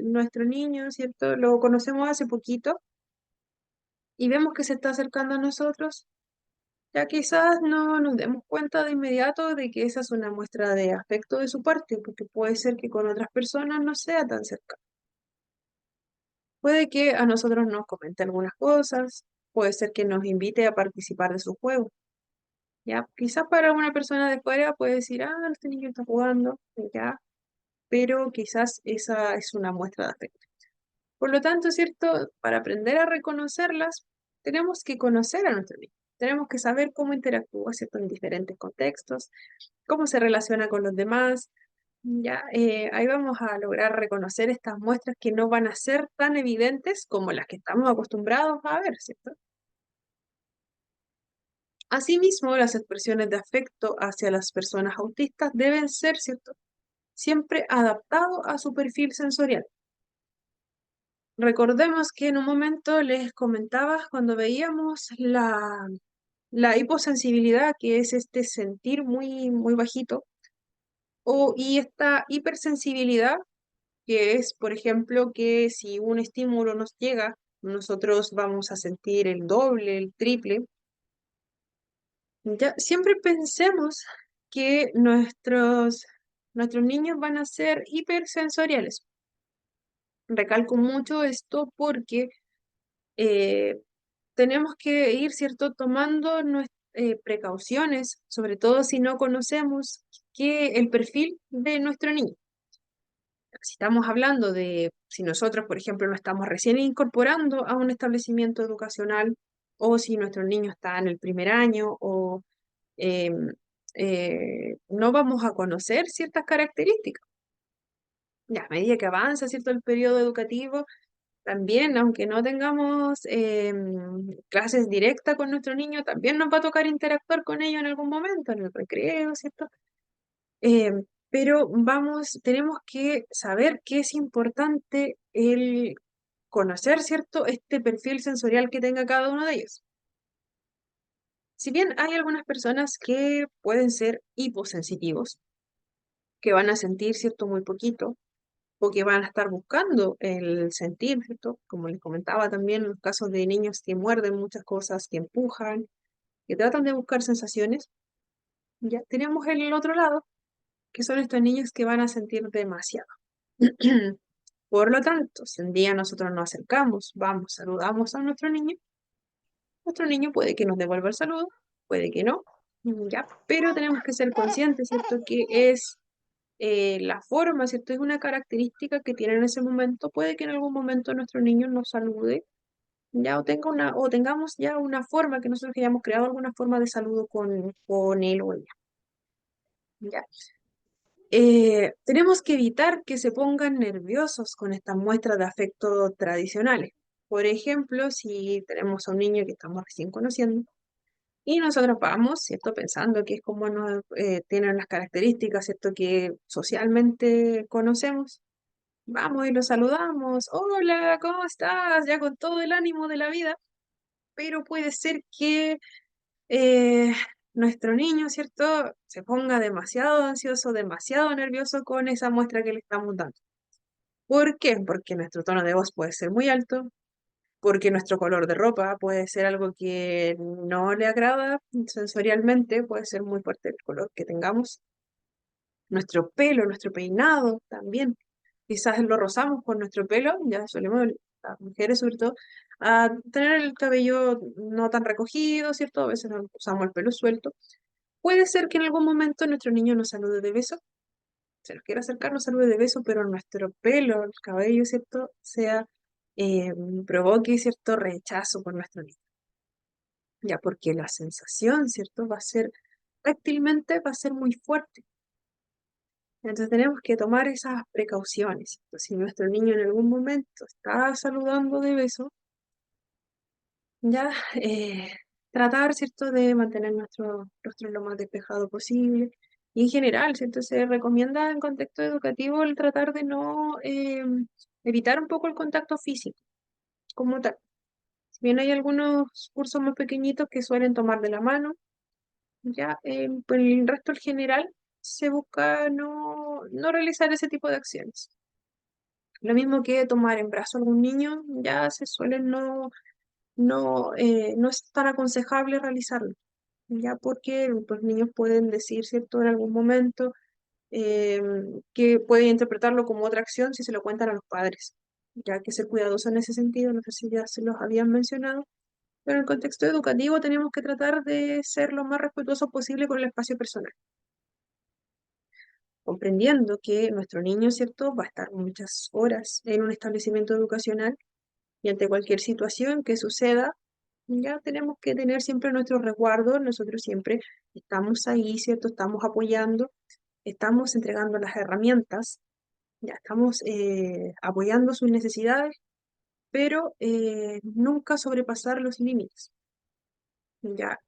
niño, ¿cierto? Lo conocemos hace poquito y vemos que se está acercando a nosotros, ya quizás no nos demos cuenta de inmediato de que esa es una muestra de afecto de su parte, porque puede ser que con otras personas no sea tan cercano. Puede que a nosotros nos comente algunas cosas, puede ser que nos invite a participar de su juego. Ya, quizás para una persona de fuera puede decir, ah, este niño está jugando, ya, pero quizás esa es una muestra de afecto. Por lo tanto, ¿cierto? Para aprender a reconocerlas, tenemos que conocer a nuestro niño. Tenemos que saber cómo interactúa, ¿cierto?, en diferentes contextos, cómo se relaciona con los demás. Ya, ahí vamos a lograr reconocer estas muestras que no van a ser tan evidentes como las que estamos acostumbrados a ver, ¿cierto? Asimismo, las expresiones de afecto hacia las personas autistas deben ser, ¿cierto?, siempre adaptado a su perfil sensorial. Recordemos que en un momento les comentaba cuando veíamos la hiposensibilidad, que es este sentir muy, muy bajito, y esta hipersensibilidad, que es, por ejemplo, que si un estímulo nos llega, nosotros vamos a sentir el doble, el triple. Ya, siempre pensemos que nuestros niños van a ser hipersensoriales. Recalco mucho esto porque eh, tenemos que ir, ¿cierto?, tomando precauciones, sobre todo si no conocemos el perfil de nuestro niño. Si estamos hablando de, si nosotros, por ejemplo, nos estamos recién incorporando a un establecimiento educacional, o si nuestro niño está en el primer año, o em, no vamos a conocer ciertas características. Ya, a medida que avanza, ¿cierto?, el periodo educativo, también, aunque no tengamos clases directas con nuestro niño, también nos va a tocar interactuar con ellos en algún momento, en el recreo, ¿cierto? Pero tenemos que saber que es importante el conocer, ¿cierto?, este perfil sensorial que tenga cada uno de ellos. Si bien hay algunas personas que pueden ser hiposensitivos, que van a sentir, ¿cierto?, muy poquito, o que van a estar buscando el sentir, ¿cierto? Como les comentaba también en los casos de niños que muerden muchas cosas, que empujan, que tratan de buscar sensaciones, ya tenemos el otro lado, que son estos niños que van a sentir demasiado. Por lo tanto, si un día nosotros nos acercamos, vamos, saludamos a nuestro niño puede que nos devuelva el saludo, puede que no, ya, pero tenemos que ser conscientes, ¿cierto? Que es la forma, ¿cierto? Es una característica que tiene en ese momento, puede que en algún momento nuestro niño nos salude, ya, o tengamos ya una forma que nosotros hayamos creado alguna forma de saludo con él o ella, ya. Tenemos que evitar que se pongan nerviosos con estas muestras de afecto tradicionales. Por ejemplo, si tenemos a un niño que estamos recién conociendo y nosotros vamos, ¿cierto? Pensando que es como nos tienen las características, ¿cierto? Que socialmente conocemos. Vamos y lo saludamos. Hola, ¿cómo estás? Ya con todo el ánimo de la vida. Pero puede ser que eh, nuestro niño, ¿cierto? Se ponga demasiado ansioso, demasiado nervioso con esa muestra que le estamos dando. ¿Por qué? Porque nuestro tono de voz puede ser muy alto, porque nuestro color de ropa puede ser algo que no le agrada sensorialmente, puede ser muy fuerte el color que tengamos. Nuestro pelo, nuestro peinado también. Quizás lo rozamos con nuestro pelo, ya solemos, las mujeres sobre todo, a tener el cabello no tan recogido, ¿cierto? A veces usamos el pelo suelto. Puede ser que en algún momento nuestro niño nos salude de beso, se nos quiera acercar, nos salude de beso, pero nuestro pelo, el cabello, ¿cierto? Eh, provoque cierto rechazo por nuestro niño. Ya, porque la sensación, ¿cierto? Táctilmente va a ser muy fuerte. Entonces tenemos que tomar esas precauciones. Si nuestro niño en algún momento está saludando de beso, ya tratar, ¿cierto?, de mantener nuestro rostro lo más despejado posible. Y en general, ¿cierto? Se recomienda en contexto educativo el tratar de no evitar un poco el contacto físico, como tal. Si bien hay algunos cursos más pequeñitos que suelen tomar de la mano, ya por el resto en general se busca no realizar ese tipo de acciones. Lo mismo que tomar en brazo a algún niño, ya se suele no es tan aconsejable realizarlo, ya porque los niños pueden decir, ¿cierto?, en algún momento eh, que pueden interpretarlo como otra acción si se lo cuentan a los padres, ya hay que ser cuidadoso en ese sentido, no sé si ya se los habían mencionado, pero en el contexto educativo tenemos que tratar de ser lo más respetuosos posible con el espacio personal, comprendiendo que nuestro niño, ¿cierto?, va a estar muchas horas en un establecimiento educacional y ante cualquier situación que suceda, ya tenemos que tener siempre nuestro resguardo, nosotros siempre estamos ahí, ¿cierto? Estamos apoyando, estamos entregando las herramientas, ya estamos apoyando sus necesidades, pero nunca sobrepasar los límites, ya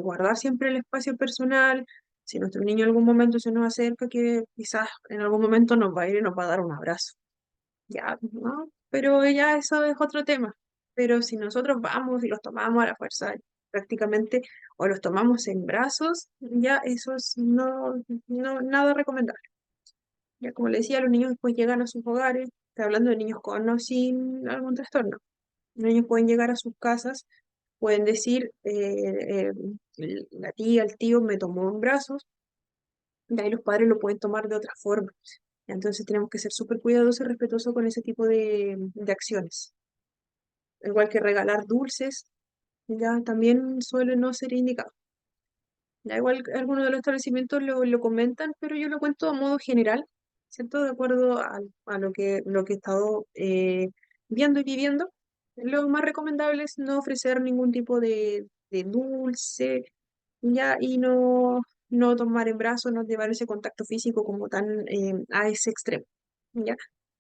guardar siempre el espacio personal. Si nuestro niño en algún momento se nos acerca, que quizás en algún momento nos va a ir y nos va a dar un abrazo. Ya, ¿no? Pero ya eso es otro tema. Pero si nosotros vamos y los tomamos a la fuerza, prácticamente, o los tomamos en brazos, ya eso es nada recomendable. Ya como le decía, los niños después llegan a sus hogares, estoy hablando de niños con o sin algún trastorno. Los niños pueden llegar a sus casas, pueden decir, la tía, el tío me tomó en brazos, de ahí los padres lo pueden tomar de otra forma. Entonces tenemos que ser súper cuidadosos y respetuosos con ese tipo de acciones. Igual que regalar dulces, ya también suele no ser indicado. Ya igual que algunos de los establecimientos lo comentan, pero yo lo cuento a modo general, ¿cierto? De acuerdo a lo que he estado viendo y viviendo. Lo más recomendable es no ofrecer ningún tipo de dulce, ya, y no tomar en brazos, no llevar ese contacto físico como tan a ese extremo, ¿ya?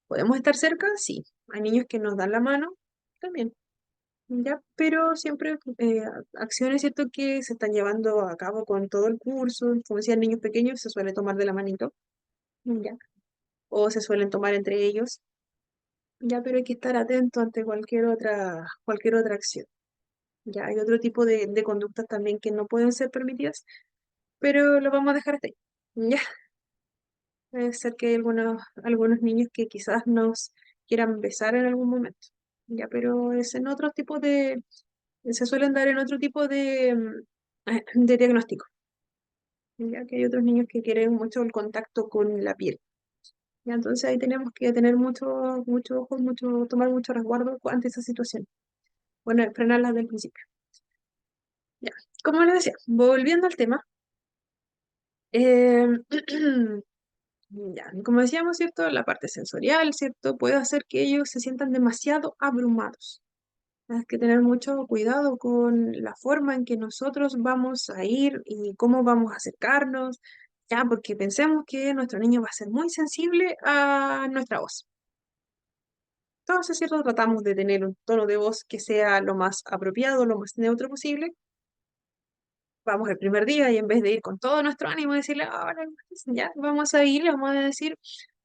¿Podemos estar cerca? Sí. Hay niños que nos dan la mano, también, ¿ya? Pero siempre acciones, ¿cierto?, que se están llevando a cabo con todo el curso, como decían niños pequeños, se suele tomar de la manito, ¿ya? O se suelen tomar entre ellos, ¿ya? Pero hay que estar atento ante cualquier otra acción. Ya hay otro tipo de conductas también que no pueden ser permitidas, pero lo vamos a dejar hasta ahí. Ya, puede ser que hay algunos niños que quizás nos quieran besar en algún momento. Ya, pero es en otro tipo se suelen dar en otro tipo de diagnóstico. Ya que hay otros niños que quieren mucho el contacto con la piel. Ya, entonces ahí tenemos que tener mucho ojo, tomar mucho resguardo ante esa situación. Bueno, frenarla desde el principio. Ya, como les decía, volviendo al tema, eh, ya, como decíamos, ¿cierto? La parte sensorial, ¿cierto? Puede hacer que ellos se sientan demasiado abrumados. Hay que tener mucho cuidado con la forma en que nosotros vamos a ir y cómo vamos a acercarnos, ya, porque pensemos que nuestro niño va a ser muy sensible a nuestra voz. Entonces, ¿cierto? Tratamos de tener un tono de voz que sea lo más apropiado, lo más neutro posible. Vamos el primer día y en vez de ir con todo nuestro ánimo y decirle, hola, ya, vamos a ir, le vamos a decir,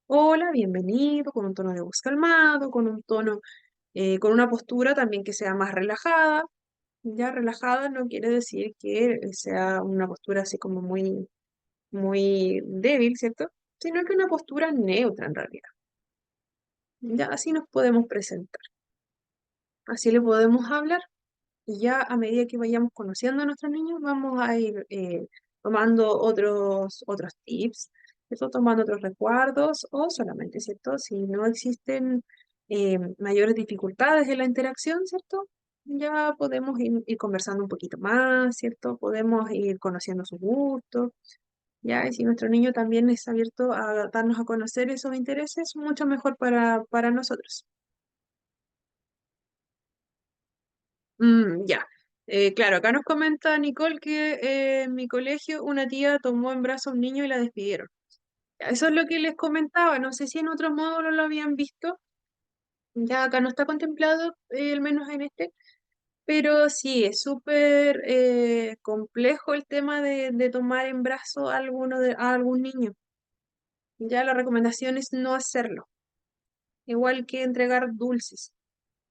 hola, bienvenido, con un tono de voz calmado, con un tono, con una postura también que sea más relajada. Ya relajada no quiere decir que sea una postura así como muy débil, ¿cierto? Sino que una postura neutra en realidad. Ya así nos podemos presentar, así le podemos hablar. Y ya a medida que vayamos conociendo a nuestros niños, vamos a ir tomando otros tips, ¿cierto? Tomando otros recuerdos o solamente, ¿cierto? Si no existen mayores dificultades en la interacción, ¿cierto? Ya podemos ir conversando un poquito más, ¿cierto? Podemos ir conociendo sus gustos, ¿ya? Y si nuestro niño también es abierto a darnos a conocer esos intereses, mucho mejor para nosotros. Ya. Claro, acá nos comenta Nicole que en mi colegio una tía tomó en brazos a un niño y la despidieron. Eso es lo que les comentaba, no sé si en otros módulos lo habían visto, ya acá no está contemplado, al menos en este, pero sí, es súper complejo el tema de tomar en brazos a algún niño. Ya la recomendación es no hacerlo, igual que entregar dulces.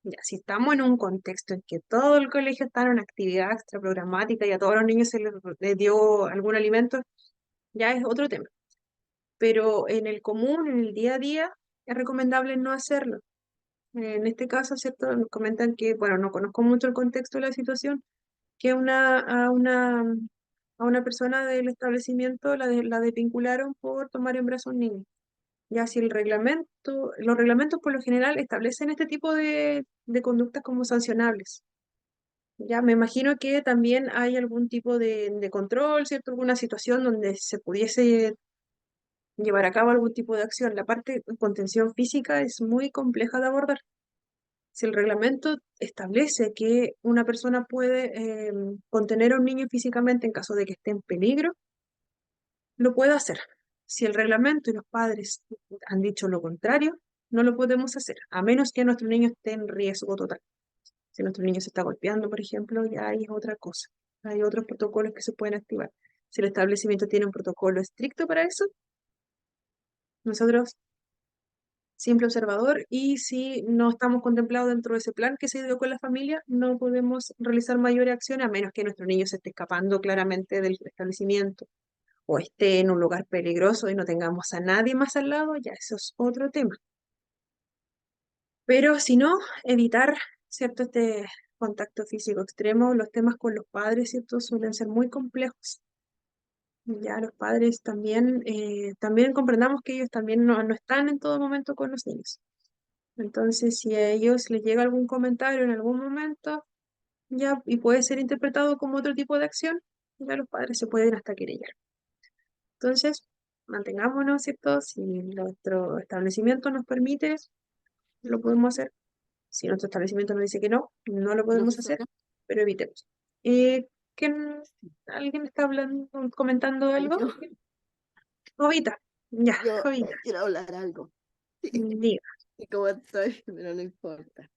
Ya, si estamos en un contexto en que todo el colegio está en una actividad extra programática y a todos los niños les dio algún alimento, ya es otro tema. Pero en el común, en el día a día, es recomendable no hacerlo. En este caso, ¿cierto? Nos comentan que, bueno, no conozco mucho el contexto de la situación, que a una persona del establecimiento la desvincularon por tomar en brazos a un niño. Ya si los reglamentos por lo general establecen este tipo de conductas como sancionables. Ya me imagino que también hay algún tipo de control, ¿cierto? Alguna situación donde se pudiese llevar a cabo algún tipo de acción. La parte de contención física es muy compleja de abordar. Si el reglamento establece que una persona puede contener a un niño físicamente en caso de que esté en peligro, lo puede hacer. Si el reglamento y los padres han dicho lo contrario, no lo podemos hacer, a menos que nuestro niño esté en riesgo total. Si nuestro niño se está golpeando, por ejemplo, ya ahí es otra cosa. Hay otros protocolos que se pueden activar. Si el establecimiento tiene un protocolo estricto para eso, nosotros, simple observador, y si no estamos contemplados dentro de ese plan que se dio con la familia, no podemos realizar mayores acciones a menos que nuestro niño se esté escapando claramente del establecimiento o esté en un lugar peligroso y no tengamos a nadie más al lado, ya eso es otro tema. Pero si no, evitar, ¿cierto? Este contacto físico extremo, los temas con los padres, ¿cierto? Suelen ser muy complejos. Ya los padres también, también comprendamos que ellos también no están en todo momento con los niños. Entonces, si a ellos les llega algún comentario en algún momento, ya, y puede ser interpretado como otro tipo de acción, ya los padres se pueden hasta querellar. Entonces, mantengámonos, ¿cierto? Si nuestro establecimiento nos permite, lo podemos hacer. Si nuestro establecimiento nos dice que no lo podemos hacer, Profesora, pero evitemos. Eh, ¿quién- ¿Alguien está hablando, comentando algo? yo, Jovita, ya, yo Jovita, quiero hablar algo. diga. Y como estoy, pero no importa.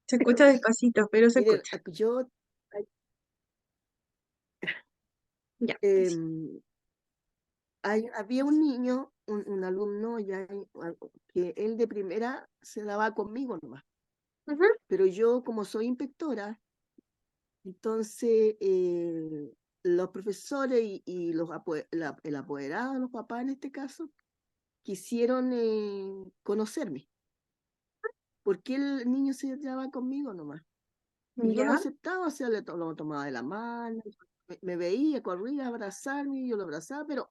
Se escucha despacito, pero se Miren, escucha. yo Ya, sí. em, había un niño, un alumno ya, que él de primera se daba conmigo nomás. Ujú, Pero yo, como soy inspectora, entonces los profesores y el apoderado, los papás en este caso, quisieron conocerme. ¿Por qué el niño se llevaba conmigo nomás? Y yo lo ya, aceptaba, o sea, lo tomaba de la mano, me veía, corría a abrazarme, yo lo abrazaba, pero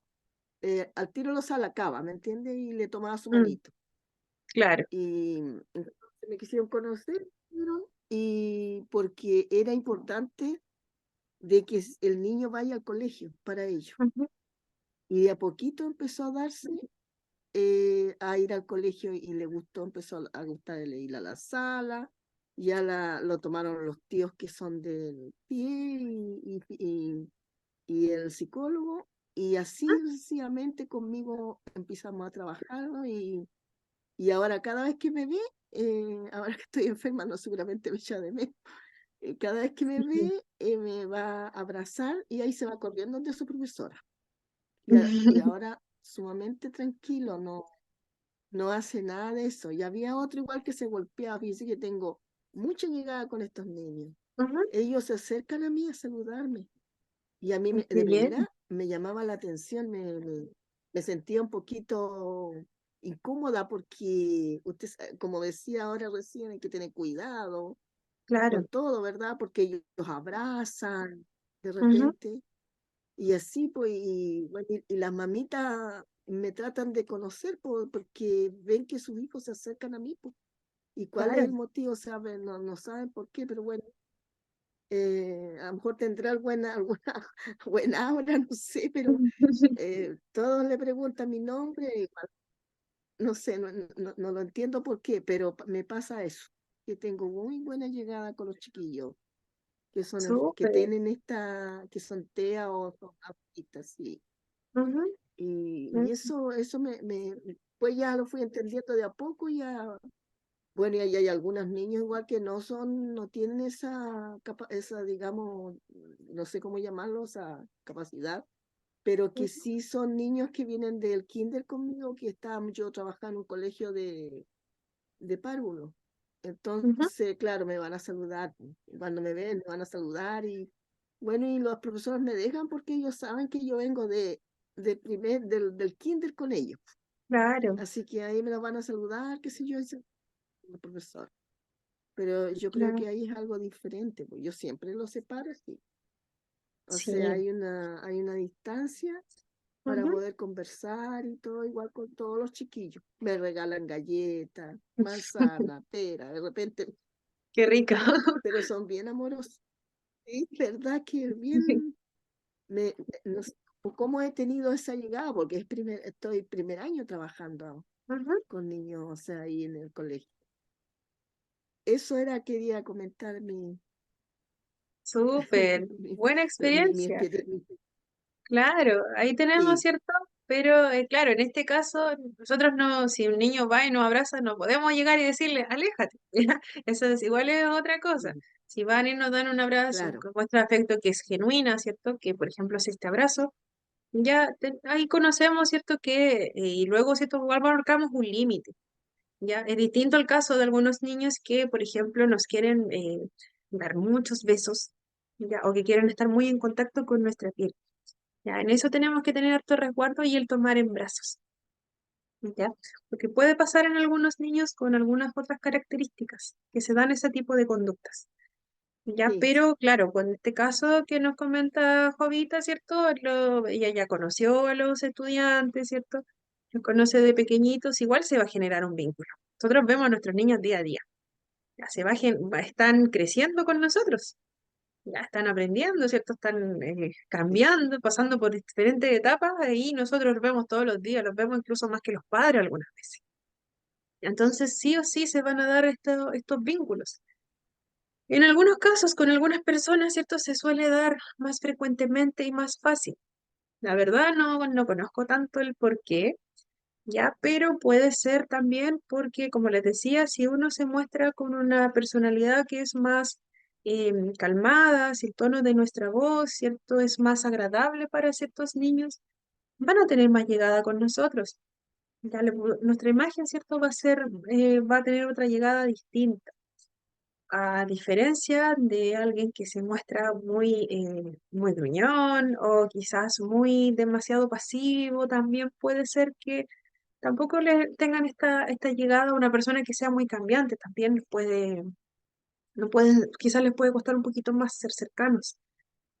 al tiro lo salacaba, ¿me entiendes? Y le tomaba su Mm, manito. claro. Y entonces me quisieron conocer, y porque era importante de que el niño vaya al colegio para ello. Ujú. Y de a poquito empezó a darse a ir al colegio y le gustó, empezó a gustarle ir a la sala, ya lo tomaron los tíos que son del pie y el psicólogo, y así sucesivamente conmigo empezamos a trabajar, ¿no? Y ahora cada vez que me ve, ahora que estoy enferma, no seguramente me echa de menos, cada vez que me Ujú. ve, me va a abrazar y ahí se va corriendo de su profesora. Y ahora sumamente tranquilo, no hace nada de eso. Y había otro igual que se golpeaba. Fíjense que tengo mucha llegada con estos niños. Ujú. Ellos se acercan a mí a saludarme. Y a mí Qué de bien, primera me llamaba la atención, me sentía un poquito incómoda porque usted, como decía ahora recién, hay que tener cuidado claro. con todo, ¿verdad? Porque ellos los abrazan de Ujú. repente. Y así, pues, bueno, y las mamitas me tratan de conocer porque ven que sus hijos se acercan a mí, pues. ¿Y cuál es Claro. el motivo? ¿Saben? No saben por qué, pero bueno, a lo mejor tendrá alguna buena aura, no sé, pero todos le preguntan mi nombre, igual, no sé, no lo entiendo por qué, pero me pasa eso, que tengo muy buena llegada con los chiquillos, que son que Súper. tienen que son TEA o son autistas, sí. Ujú. Y Mm. eso pues ya lo fui entendiendo de a poco, ya, bueno, y hay algunos niños igual que no tienen esa, digamos, no sé cómo llamarlo, esa capacidad, pero que Ujú. sí son niños que vienen del kinder conmigo, que yo trabajando en un colegio de párvulos. Ujú. Entonces, claro, me van a saludar, cuando me ven, me van a saludar y bueno, y los profesores me dejan porque ellos saben que yo vengo del kinder con ellos. Claro, Así que ahí me los van a saludar, qué sé yo, ese el profesor. Pero yo creo claro. que ahí es algo diferente, pues yo siempre los separo así. O sea, Sí. hay una distancia para Ujú. poder conversar y todo, igual con todos los chiquillos. Me regalan galletas, manzana, pera, de repente, Qué rico. pero son bien amorosos. Sí, verdad que bien, me, no sé cómo he tenido esa llegada, porque estoy primer año trabajando Ujú. con niños, o sea, ahí en el colegio. Eso quería comentar Súper. mi, Buena mi experiencia. experiencia. Claro, ahí tenemos, Sí, ¿cierto? Pero claro, en este caso, nosotros no, si un niño va y nos abraza, no podemos llegar y decirle, aléjate. ¿Ya? Eso es igual es otra cosa. mm, Si van y nos dan un abrazo, claro, que muestra afecto que es genuina, ¿cierto? Que por ejemplo es este abrazo, ya ahí conocemos, ¿cierto? Que, y luego, ¿cierto? Igual marcamos un límite. ¿Ya? Es distinto al caso de algunos niños que, por ejemplo, nos quieren dar muchos besos, ¿ya? O que quieren estar muy en contacto con nuestra piel. ¿Ya? En eso tenemos que tener harto resguardo y el tomar en brazos, ¿ya? Porque puede pasar en algunos niños con algunas otras características que se dan ese tipo de conductas, ¿ya? sí, Pero claro, con este caso que nos comenta Jovita, ¿cierto? Ella ya conoció a los estudiantes, ¿cierto? Los conoce de pequeñitos, igual se va a generar un vínculo. Nosotros vemos a nuestros niños día a día, ya están creciendo con nosotros, ya están aprendiendo, ¿cierto? Están sí, cambiando, pasando por diferentes etapas y nosotros los vemos todos los días, los vemos incluso más que los padres algunas veces. Entonces, sí o sí se van a dar estos vínculos. En algunos casos, con algunas personas, ¿cierto? Se suele dar más frecuentemente y más fácil. La verdad no conozco tanto el por qué, ya, pero puede ser también porque, como les decía, si uno se muestra con una personalidad que es más calmada, si el tono de nuestra voz, ¿cierto? Es más agradable para ciertos niños, van a tener más llegada con nosotros. Ya nuestra imagen, ¿cierto? Va a tener otra llegada distinta. A diferencia de alguien que se muestra muy gruñón o quizás muy demasiado pasivo, también puede ser que tampoco le tengan esta llegada a una persona que sea muy cambiante, también no puede, quizás les puede costar un poquito más ser cercanos.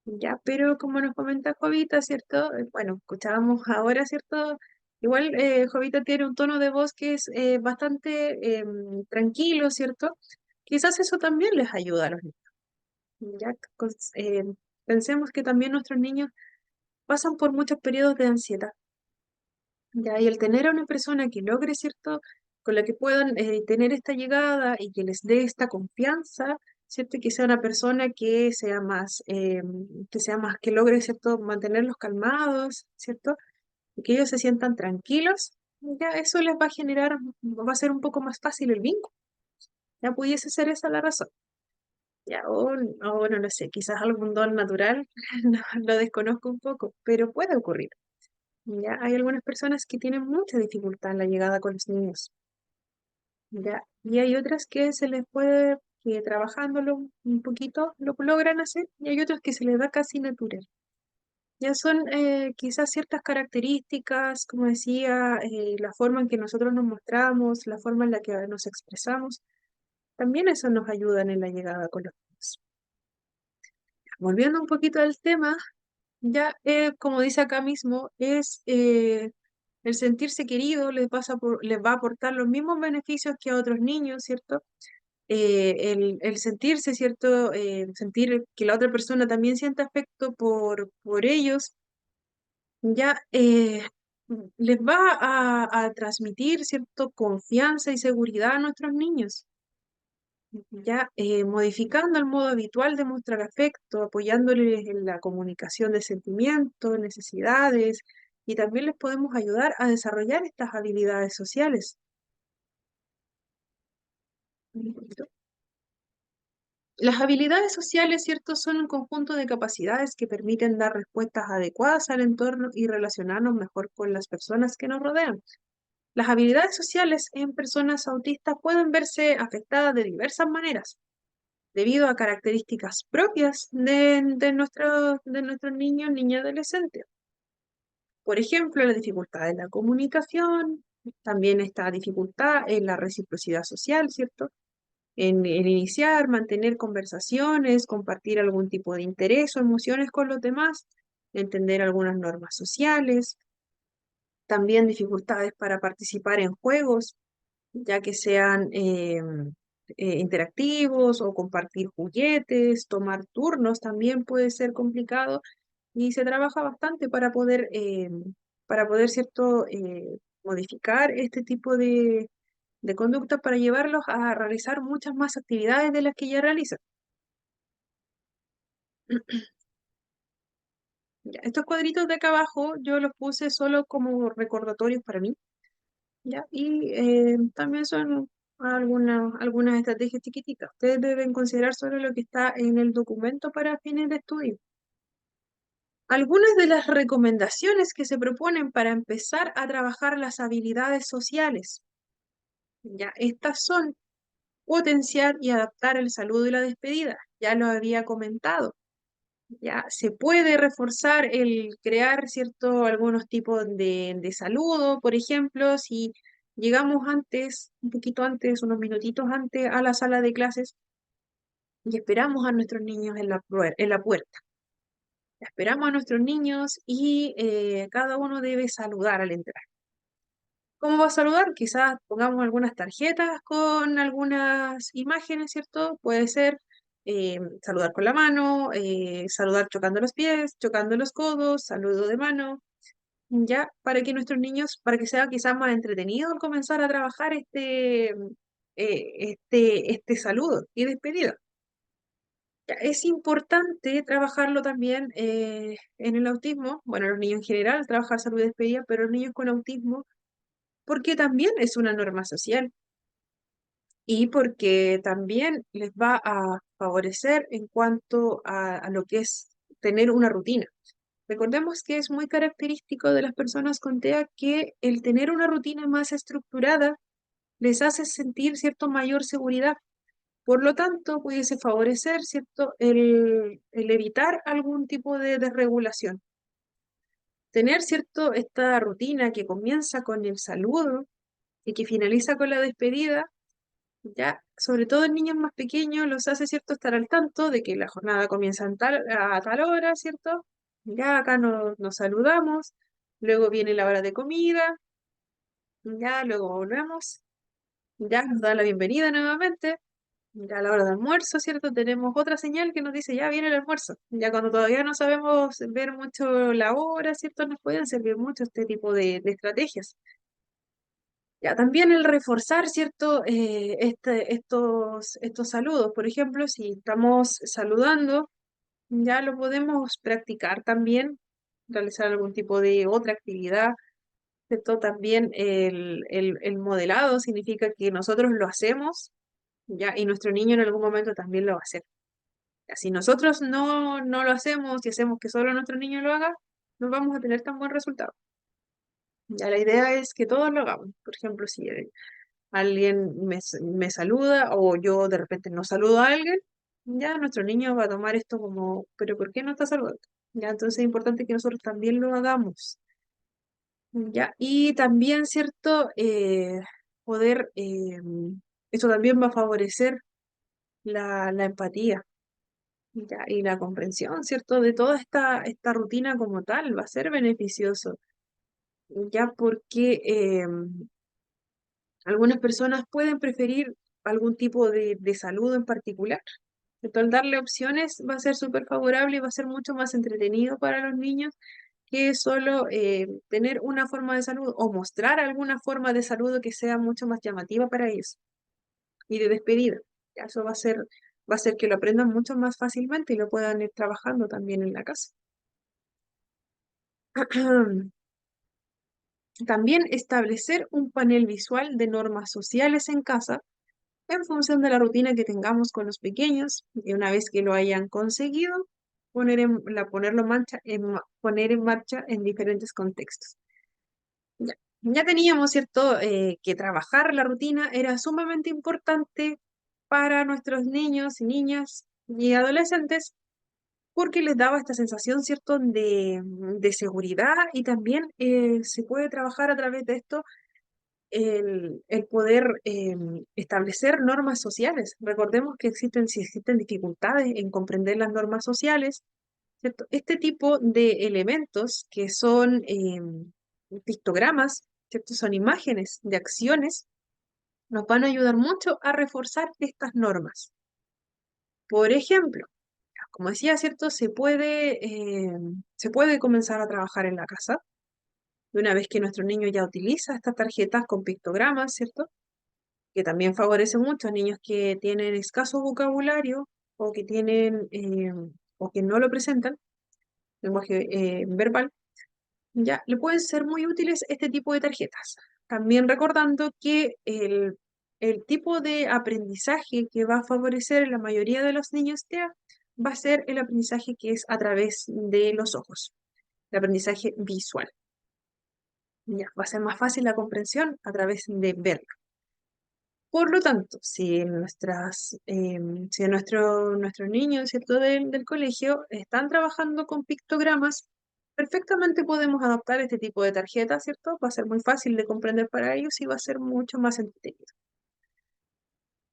Ya, pero como nos comenta Jovita, ¿cierto? Bueno, escuchábamos ahora, ¿cierto? Igual Jovita tiene un tono de voz que es bastante tranquilo, ¿cierto? Quizás eso también les ayuda a los niños. Ya, pensemos que también nuestros niños pasan por muchos periodos de ansiedad. Ya, y el tener a una persona que logre, ¿cierto? Con la que puedan tener esta llegada y que les dé esta confianza, ¿cierto? Que sea una persona que sea más, que logre, ¿cierto? Mantenerlos calmados, ¿cierto? Y que ellos se sientan tranquilos, ya eso les va a generar, va a ser un poco más fácil el vínculo. Ya pudiese ser esa la razón. Ya, o bueno, no sé, quizás algún don natural, no, lo desconozco un poco, pero puede ocurrir. Ya, hay algunas personas que tienen mucha dificultad en la llegada con los niños. Ya, y hay otras que se les puede, que trabajándolo un poquito lo logran hacer, y hay otras que se les da casi natural. Ya son quizás ciertas características, como decía, la forma en que nosotros nos mostramos, la forma en la que nos expresamos, también eso nos ayuda en la llegada con los niños. Volviendo un poquito al tema, ya como dice acá mismo, es el sentirse querido les va a aportar los mismos beneficios que a otros niños, ¿cierto? El sentirse, ¿cierto? Sentir que la otra persona también siente afecto por ellos, ya les va a transmitir, ¿cierto? Confianza y seguridad a nuestros niños. Ya modificando el modo habitual de mostrar afecto, apoyándoles en la comunicación de sentimientos, necesidades, y también les podemos ayudar a desarrollar estas habilidades sociales. Las habilidades sociales, ¿cierto?, son un conjunto de capacidades que permiten dar respuestas adecuadas al entorno y relacionarnos mejor con las personas que nos rodean. Las habilidades sociales en personas autistas pueden verse afectadas de diversas maneras, debido a características propias de nuestros niños, niñas y adolescentes. Por ejemplo, la dificultad en la comunicación, también esta dificultad en la reciprocidad social, ¿cierto? En iniciar, mantener conversaciones, compartir algún tipo de interés o emociones con los demás, entender algunas normas sociales, también dificultades para participar en juegos, ya que sean interactivos o compartir juguetes, tomar turnos también puede ser complicado y se trabaja bastante para poder cierto, modificar este tipo de conductas para llevarlos a realizar muchas más actividades de las que ya realizan. Ya, estos cuadritos de acá abajo yo los puse solo como recordatorios para mí, ¿ya? Y también son algunas estrategias chiquititas. Ustedes deben considerar solo lo que está en el documento para fines de estudio. Algunas de las recomendaciones que se proponen para empezar a trabajar las habilidades sociales. Ya, estas son potenciar y adaptar el saludo y la despedida. Ya lo había comentado. Ya se puede reforzar el crear cierto algunos tipos de saludo, por ejemplo, si llegamos antes, un poquito antes, unos minutitos antes a la sala de clases y esperamos a nuestros niños en la puerta. Esperamos a nuestros niños y cada uno debe saludar al entrar. ¿Cómo va a saludar? Quizás pongamos algunas tarjetas con algunas imágenes, ¿cierto? Puede ser saludar con la mano, saludar chocando los pies, chocando los codos, saludo de mano, ya, para que nuestros niños, para que sea quizás más entretenido al comenzar a trabajar este saludo y despedida. Ya, es importante trabajarlo también en el autismo, bueno, los niños en general, trabajar salud y despedida, pero los niños con autismo, porque también es una norma social y porque también les va a favorecer en cuanto a lo que es tener una rutina. Recordemos que es muy característico de las personas con TEA que el tener una rutina más estructurada les hace sentir cierto mayor seguridad. Por lo tanto, pudiese favorecer, ¿cierto?, el evitar algún tipo de desregulación. Tener, ¿cierto?, esta rutina que comienza con el saludo y que finaliza con la despedida, Ya, sobre todo en niños más pequeños, los hace, ¿cierto?, estar al tanto de que la jornada comienza a tal hora, ¿cierto? Ya acá nos saludamos, luego viene la hora de comida, ya luego volvemos, ya nos da la bienvenida nuevamente, ya a la hora de almuerzo, ¿cierto? Tenemos otra señal que nos dice ya viene el almuerzo. Ya cuando todavía no sabemos ver mucho la hora, ¿cierto? Nos pueden servir mucho este tipo de estrategias. Ya, también el reforzar, ¿cierto? Estos saludos. Por ejemplo, si estamos saludando, ya lo podemos practicar también, realizar algún tipo de otra actividad, ¿cierto? También el modelado significa que nosotros lo hacemos, ya, y nuestro niño en algún momento también lo va a hacer. Ya, si nosotros no lo hacemos y hacemos que solo nuestro niño lo haga, no vamos a tener tan buen resultado. Ya, la idea es que todos lo hagamos. Por ejemplo, si alguien me saluda o yo de repente no saludo a alguien, ya nuestro niño va a tomar esto como, pero ¿por qué no está saludando? Ya, entonces es importante que nosotros también lo hagamos. Ya, y también, ¿cierto? Poder, esto también va a favorecer la empatía, ya, y la comprensión, ¿cierto? De toda esta rutina como tal, va a ser beneficioso, ya porque algunas personas pueden preferir algún tipo de saludo en particular. Entonces, al darle opciones va a ser súper favorable y va a ser mucho más entretenido para los niños que solo tener una forma de saludo o mostrar alguna forma de saludo que sea mucho más llamativa para ellos y de despedida. Ya, eso va a hacer que lo aprendan mucho más fácilmente y lo puedan ir trabajando también en la casa. También establecer un panel visual de normas sociales en casa en función de la rutina que tengamos con los pequeños, y una vez que lo hayan conseguido, poner en marcha en diferentes contextos. Ya teníamos, ¿cierto?, que trabajar la rutina era sumamente importante para nuestros niños y niñas y adolescentes porque les daba esta sensación, ¿cierto?, de seguridad y también se puede trabajar a través de esto el poder establecer normas sociales. Recordemos que si existen dificultades en comprender las normas sociales, ¿cierto? Este tipo de elementos que son pictogramas, ¿cierto? Son imágenes de acciones, nos van a ayudar mucho a reforzar estas normas. Por ejemplo, como decía, ¿cierto? Se puede comenzar a trabajar en la casa. De una vez que nuestro niño ya utiliza estas tarjetas con pictogramas, ¿cierto? Que también favorece mucho a niños que tienen escaso vocabulario o que tienen o que no lo presentan, lenguaje verbal, ya le pueden ser muy útiles este tipo de tarjetas. También recordando que el tipo de aprendizaje que va a favorecer en la mayoría de los niños TEA va a ser el aprendizaje que es a través de los ojos, el aprendizaje visual. Ya, va a ser más fácil la comprensión a través de verlo. Por lo tanto, si nuestros niños, ¿cierto?, del colegio están trabajando con pictogramas, perfectamente podemos adoptar este tipo de tarjetas, ¿cierto? Va a ser muy fácil de comprender para ellos y va a ser mucho más entretenido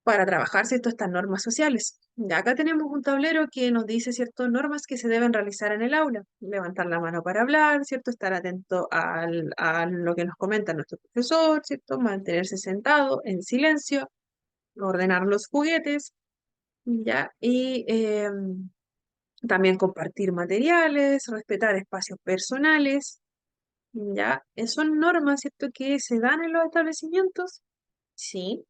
para trabajar, ¿cierto?, estas normas sociales. Ya acá tenemos un tablero que nos dice, ¿cierto?, normas que se deben realizar en el aula. Levantar la mano para hablar, ¿cierto? Estar atento a lo que nos comenta nuestro profesor, ¿cierto? Mantenerse sentado en silencio, ordenar los juguetes, ¿ya? Y también compartir materiales, respetar espacios personales, ¿ya? Son normas, ¿cierto?, que se dan en los establecimientos, sí,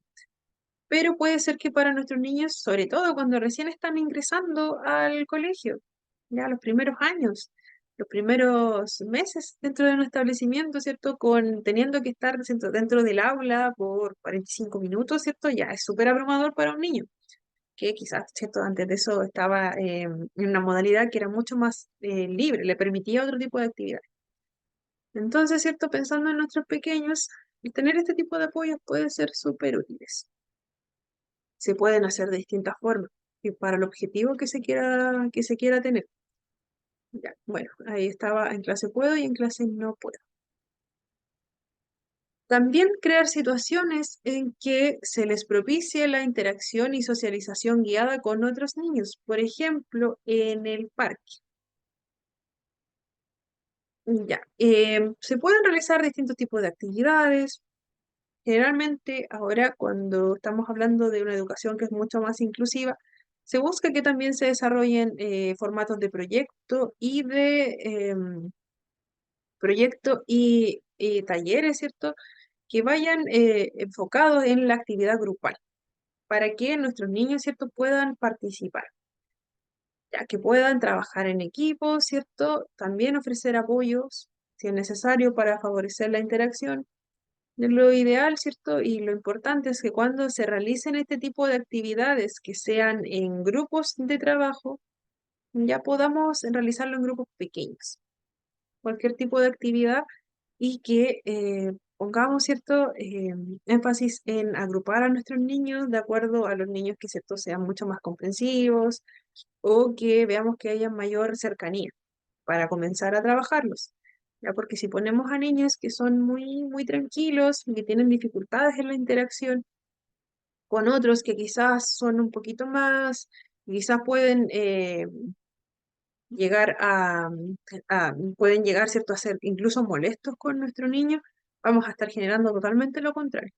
pero puede ser que para nuestros niños, sobre todo cuando recién están ingresando al colegio, ya los primeros años, los primeros meses dentro de un establecimiento, ¿cierto? Teniendo que estar dentro del aula por 45 minutos, ¿cierto? Ya es súper abrumador para un niño que quizás, ¿cierto? Antes de eso estaba en una modalidad que era mucho más libre, le permitía otro tipo de actividad. Entonces, ¿cierto? Pensando en nuestros pequeños, el tener este tipo de apoyos puede ser súper útiles. Se pueden hacer de distintas formas y para el objetivo que se quiera tener. Ya, bueno, ahí estaba en clase puedo y en clase no puedo. También crear situaciones en que se les propicie la interacción y socialización guiada con otros niños, por ejemplo, en el parque. Ya, se pueden realizar distintos tipos de actividades. Generalmente, ahora cuando estamos hablando de una educación que es mucho más inclusiva, se busca que también se desarrollen formatos de proyecto y talleres, ¿cierto? Que vayan enfocados en la actividad grupal, para que nuestros niños, ¿cierto?, puedan participar, ya que puedan trabajar en equipo, ¿cierto? También ofrecer apoyos, si es necesario, para favorecer la interacción. Lo ideal, ¿cierto? Y lo importante es que cuando se realicen este tipo de actividades que sean en grupos de trabajo, ya podamos realizarlo en grupos pequeños. Cualquier tipo de actividad y que pongamos cierto énfasis en agrupar a nuestros niños de acuerdo a los niños que cierto sean mucho más comprensivos o que veamos que haya mayor cercanía para comenzar a trabajarlos. ¿Ya? Porque si ponemos a niños que son muy tranquilos, que tienen dificultades en la interacción con otros que quizás son un poquito más, quizás pueden llegar pueden llegar, ¿cierto?, a ser incluso molestos con nuestro niño, vamos a estar generando totalmente lo contrario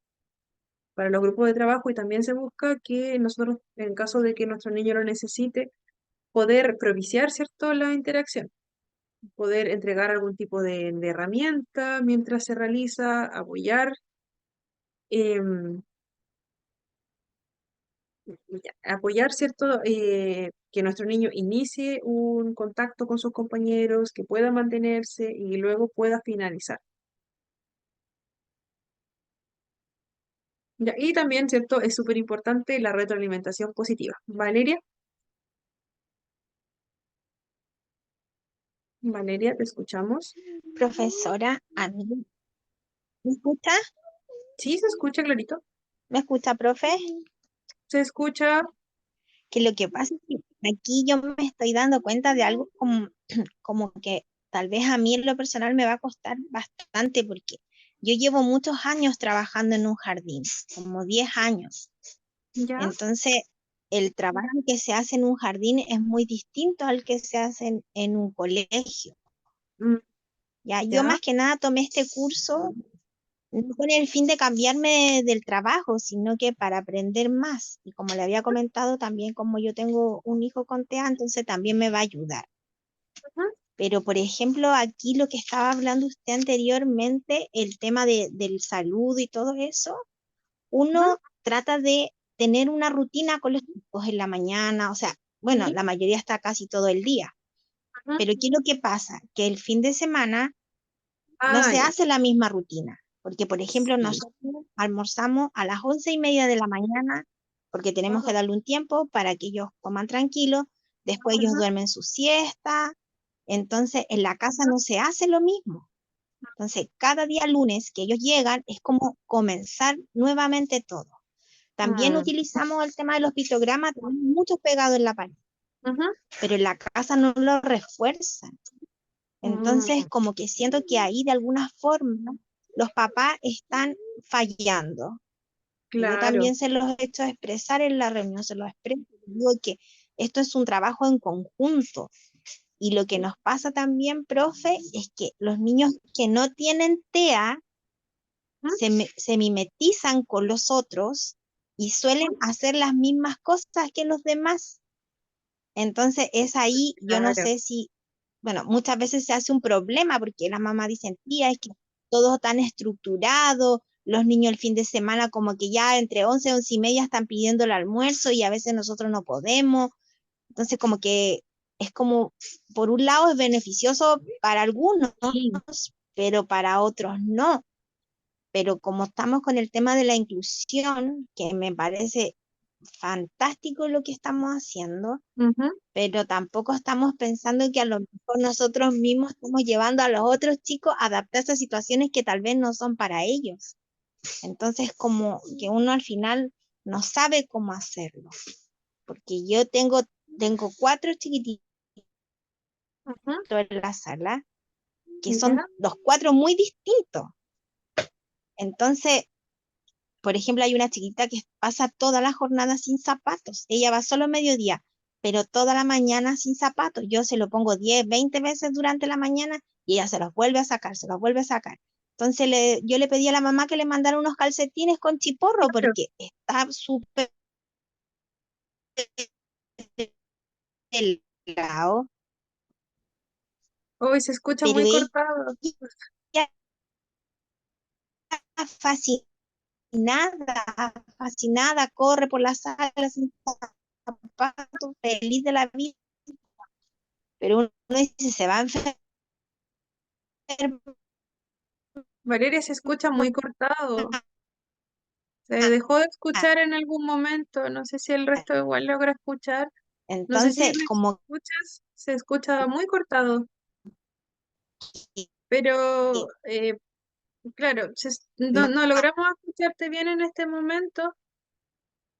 para los grupos de trabajo y también se busca que nosotros, en caso de que nuestro niño lo necesite, poder propiciar, ¿cierto?, la interacción, poder entregar algún tipo de herramienta mientras se realiza, apoyar, em, apoyar, ¿cierto? Que nuestro niño inicie un contacto con sus compañeros, que pueda mantenerse y luego pueda finalizar. Ya, y también, ¿cierto? Es súper importante la retroalimentación positiva. Valeria, Valeria, te escuchamos. Profesora, a mí, ¿me escucha? Sí, se escucha clarito. ¿Me escucha, profe? Se escucha. Que lo que pasa es que aquí yo me estoy dando cuenta de algo como, como que tal vez a mí en lo personal me va a costar bastante porque yo llevo muchos años trabajando en un jardín, como 10 años. Ya. Entonces, el trabajo que se hace en un jardín es muy distinto al que se hace en un colegio. Mm, Ya, yo ya. más que nada tomé este curso no con el fin de cambiarme del trabajo, sino que para aprender más. Y como le había comentado también, como yo tengo un hijo con TEA, entonces también me va a ayudar. Ujú, Pero, por ejemplo, aquí lo que estaba hablando usted anteriormente, el tema del salud y todo eso, ujú, uno trata de tener una rutina con los chicos en la mañana, o sea, bueno, sí, la mayoría está casi todo el día. ujú. Pero ¿qué es lo que pasa? Que el fin de semana no Ah, se ya. hace la misma rutina, porque por ejemplo Sí. nosotros almorzamos a las 11:30 de la mañana, porque tenemos que Ajá, darle un tiempo para que ellos coman tranquilo, después ellos ajá, duermen su siesta, entonces en la casa no se hace lo mismo. Entonces cada día lunes que ellos llegan es como comenzar nuevamente todo. También mm, utilizamos el tema de los pictogramas, tenemos muchos pegados en la pared, ujú, pero en la casa no lo refuerzan. Entonces, mm, como que siento que ahí de alguna forma los papás están fallando. Y yo claro. también se los he hecho expresar en la reunión, se los expreso. Digo que esto es un trabajo en conjunto. Y lo que nos pasa también, profe, es que los niños que no tienen TEA Ujú, se mimetizan con los otros y suelen ujú, hacer las mismas cosas que los demás. Entonces es ahí, yo no claro. sé si, bueno, muchas veces se hace un problema porque las mamás dicen, tía, es que todo tan estructurado, los niños el fin de semana como que ya entre 11 y 11:30 están pidiendo el almuerzo y a veces nosotros no podemos. Entonces como que es como, por un lado es beneficioso para algunos, Sí. pero para otros no. Pero como estamos con el tema de la inclusión, que me parece fantástico lo que estamos haciendo, Ujú, pero tampoco estamos pensando que a lo mejor nosotros mismos estamos llevando a los otros chicos a adaptarse a situaciones que tal vez no son para ellos. Entonces, como que uno al final no sabe cómo hacerlo, porque yo tengo 4 chiquititos ujú, en la sala, que son ya. los 4 muy distintos. Entonces, por ejemplo, hay una chiquita que pasa toda la jornada sin zapatos. Ella va solo mediodía, pero toda la mañana sin zapatos. Yo se lo pongo 10, 20 veces durante la mañana y ella se los vuelve a sacar, se los vuelve a sacar. Entonces yo le pedí a la mamá que le mandara unos calcetines con chiporro Claro. porque está súper delgado, Hoy se escucha pero muy cortado. ella fascinada, fascinada, corre por la sala sin zapatos, feliz de la vida, pero uno dice, se va a enfermar. Valeria, se escucha muy cortado. Se dejó de escuchar en algún momento. No sé si el resto igual logra escuchar. No sé si Entonces, me como escuchas. Se escucha muy cortado. que Pero, claro, no logramos escucharte bien en este momento.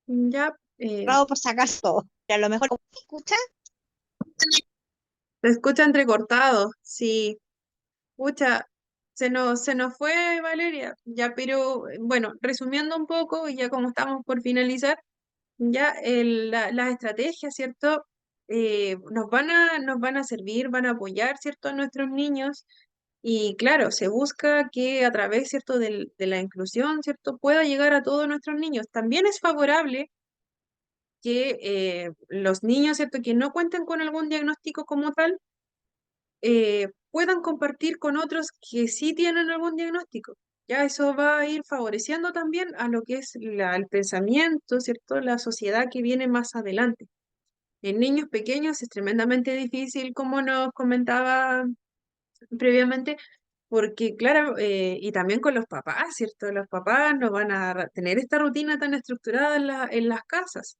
Ya, bravo por sacar todo, pero a lo mejor como escucha, se escucha entrecortado. Sí, pucha, se nos fue Valeria. Ya, pero bueno, resumiendo un poco, y ya como estamos por finalizar. Ya las estrategias, ¿cierto? Nos van a servir, van a apoyar, ¿cierto? A nuestros niños. Y claro, se busca que a través, ¿cierto? De la inclusión, ¿cierto? Pueda llegar a todos nuestros niños. También es favorable que los niños, ¿cierto? Que no cuenten con algún diagnóstico como tal, puedan compartir con otros que sí tienen algún diagnóstico. Ya eso va a ir favoreciendo también a lo que es el pensamiento, ¿cierto? La sociedad que viene más adelante. En niños pequeños es tremendamente difícil, como nos comentaba previamente, porque claro, y también con los papás, ¿cierto? Los papás no van a tener esta rutina tan estructurada en las casas.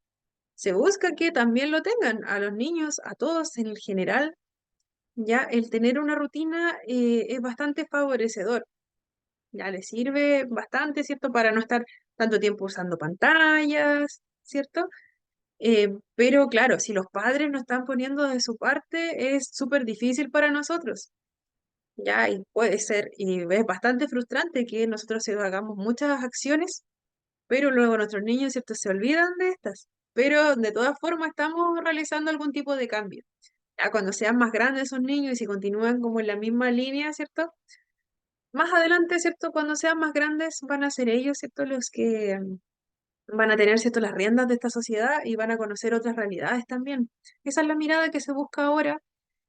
Se busca que también lo tengan a los niños, a todos en el general, ya el tener una rutina es bastante favorecedor, ya les sirve bastante, ¿cierto? Para no estar tanto tiempo usando pantallas, ¿cierto? Pero claro, si los padres no están poniendo de su parte, es súper difícil para nosotros, ¿ya? Y puede ser, y es bastante frustrante que nosotros hagamos muchas acciones, pero luego nuestros niños, ¿cierto? Se olvidan de estas. Pero de todas formas estamos realizando algún tipo de cambio. Ya cuando sean más grandes esos niños y si continúan como en la misma línea, ¿cierto? Más adelante, ¿cierto? Cuando sean más grandes van a ser ellos, ¿cierto? Los que van a tener, ¿cierto? Las riendas de esta sociedad y van a conocer otras realidades también. Esa es la mirada que se busca ahora,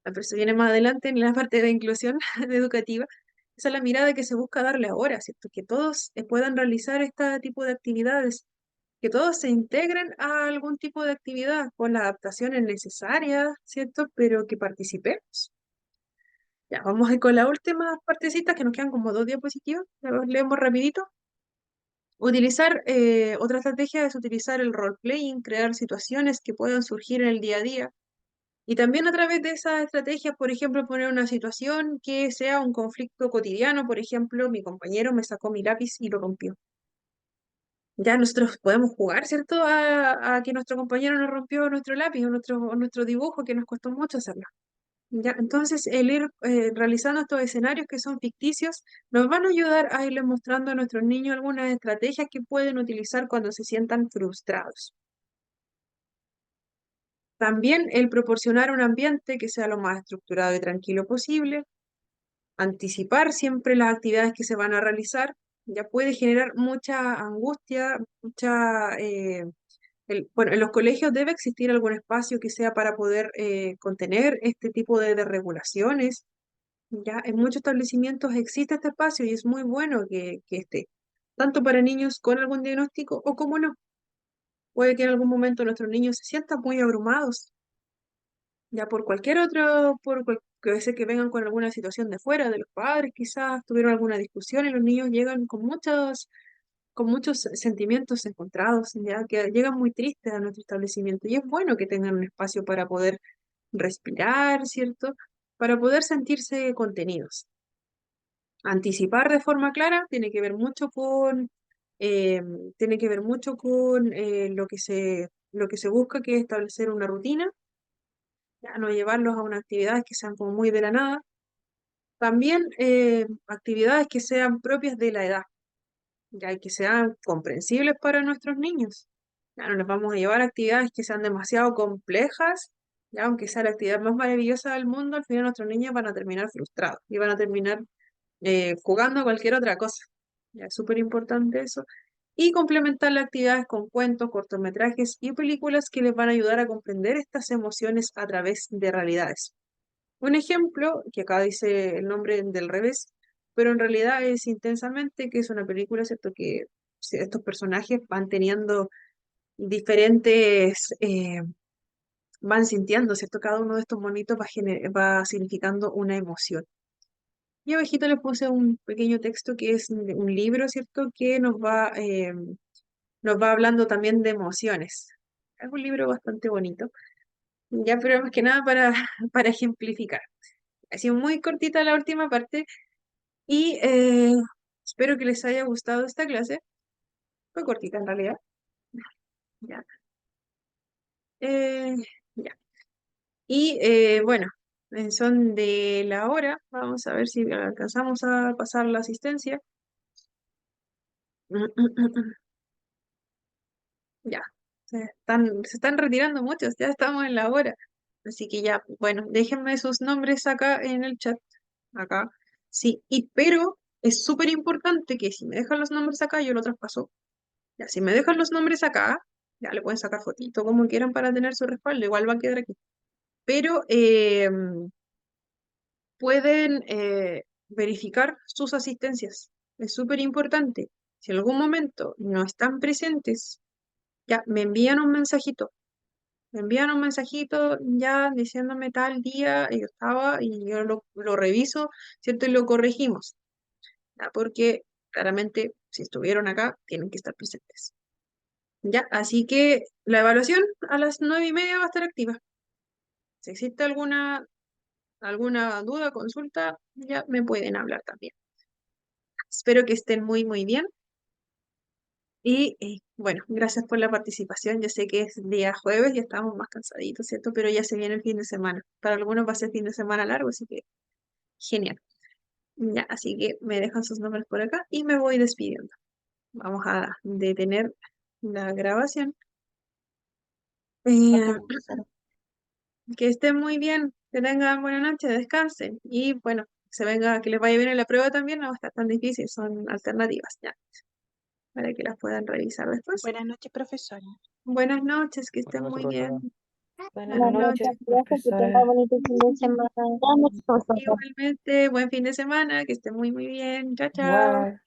pero eso viene más adelante en la parte de inclusión educativa. Esa es la mirada que se busca darle ahora, ¿cierto? Que todos puedan realizar este tipo de actividades, que todos se integren a algún tipo de actividad con las adaptaciones necesarias, ¿cierto? Pero que participemos. Ya, vamos a ir con la última partecita, que nos quedan como 2 diapositivas. Las leemos rapidito. Otra estrategia es utilizar el role-playing, crear situaciones que puedan surgir en el día a día. Y también a través de esas estrategias, por ejemplo, poner una situación que sea un conflicto cotidiano. Por ejemplo, mi compañero me sacó mi lápiz y lo rompió. Ya nosotros podemos jugar, ¿cierto? A que nuestro compañero nos rompió nuestro lápiz o nuestro dibujo que nos costó mucho hacerlo. Ya, entonces, el ir realizando estos escenarios que son ficticios nos van a ayudar a irles mostrando a nuestros niños algunas estrategias que pueden utilizar cuando se sientan frustrados. También el proporcionar un ambiente que sea lo más estructurado y tranquilo posible, anticipar siempre las actividades que se van a realizar, ya puede generar mucha angustia, bueno, en los colegios debe existir algún espacio que sea para poder contener este tipo de regulaciones. Ya en muchos establecimientos existe este espacio y es muy bueno que esté, tanto para niños con algún diagnóstico o como no. Puede que en algún momento nuestros niños se sientan muy abrumados, ya por cualquier otro, que sé que vengan con alguna situación de fuera, de los padres quizás, tuvieron alguna discusión y los niños llegan con muchos sentimientos encontrados, ya que llegan muy tristes a nuestro establecimiento y es bueno que tengan un espacio para poder respirar, ¿cierto? Para poder sentirse contenidos. Anticipar de forma clara eh, tiene que ver mucho con lo que se busca, que es establecer una rutina, ya no llevarlos a unas actividades que sean como muy de la nada. También actividades que sean propias de la edad, ya, y que sean comprensibles para nuestros niños. Ya no les vamos a llevar a actividades que sean demasiado complejas, ya aunque sea la actividad más maravillosa del mundo, al final nuestros niños van a terminar frustrados y van a terminar jugando a cualquier otra cosa. Ya es súper importante eso. Y complementar las actividades con cuentos, cortometrajes y películas que les van a ayudar a comprender estas emociones a través de realidades. Un ejemplo, que acá dice el nombre del revés, pero en realidad es Intensamente, que es una película, ¿cierto? Que estos personajes van teniendo diferentes, van sintiendo, ¿cierto? Cada uno de estos monitos va significando una emoción. Y abajito les puse un pequeño texto que es un libro, ¿cierto? Que nos va hablando también de emociones. Es un libro bastante bonito, ya, pero más que nada para, para ejemplificar. Ha sido muy cortita la última parte y espero que les haya gustado esta clase. Fue cortita en realidad. Ya. Eh, ya. Y bueno, son de la hora. Vamos a ver si alcanzamos a pasar la asistencia. Ya, se están retirando muchos, ya estamos en la hora. Así que ya, bueno, déjenme sus nombres acá en el chat. Acá. Sí, pero es súper importante que si me dejan los nombres acá, yo lo traspaso. Ya, si me dejan los nombres acá, ya le pueden sacar fotito como quieran para tener su respaldo, igual va a quedar aquí. Pero pueden verificar sus asistencias. Es súper importante. Si en algún momento no están presentes, ya me envían un mensajito. Me envían un mensajito ya diciéndome tal día yo estaba y yo lo reviso, ¿cierto? Y lo corregimos. ¿Ya? Porque claramente si estuvieron acá, tienen que estar presentes. Ya, así que la evaluación a las 9:30 va a estar activa. Si existe alguna duda, consulta, ya me pueden hablar también. Espero que estén muy, muy bien. Y bueno, gracias por la participación. Yo sé que es día jueves y estamos más cansaditos, ¿cierto? Pero ya se viene el fin de semana. Para algunos va a ser fin de semana largo, así que genial. Ya, así que me dejan sus nombres por acá y me voy despidiendo. Vamos a detener la grabación. Ok, Eh, profesora. que estén muy bien, que tengan buena noche, descansen y bueno, que les vaya bien en la prueba también, no va a estar tan difícil, son alternativas ya, para que las puedan revisar después. Buenas noches, profesora. Buenas noches, que estén Buenas noches, muy profesora. bien. Buenas Buenas noches, noches. Gracias, que tenga profesora. bonito fin de semana. Buenas noches, profesor. Igualmente, buen fin de semana, que estén muy, muy bien. Chao, chao. Igual.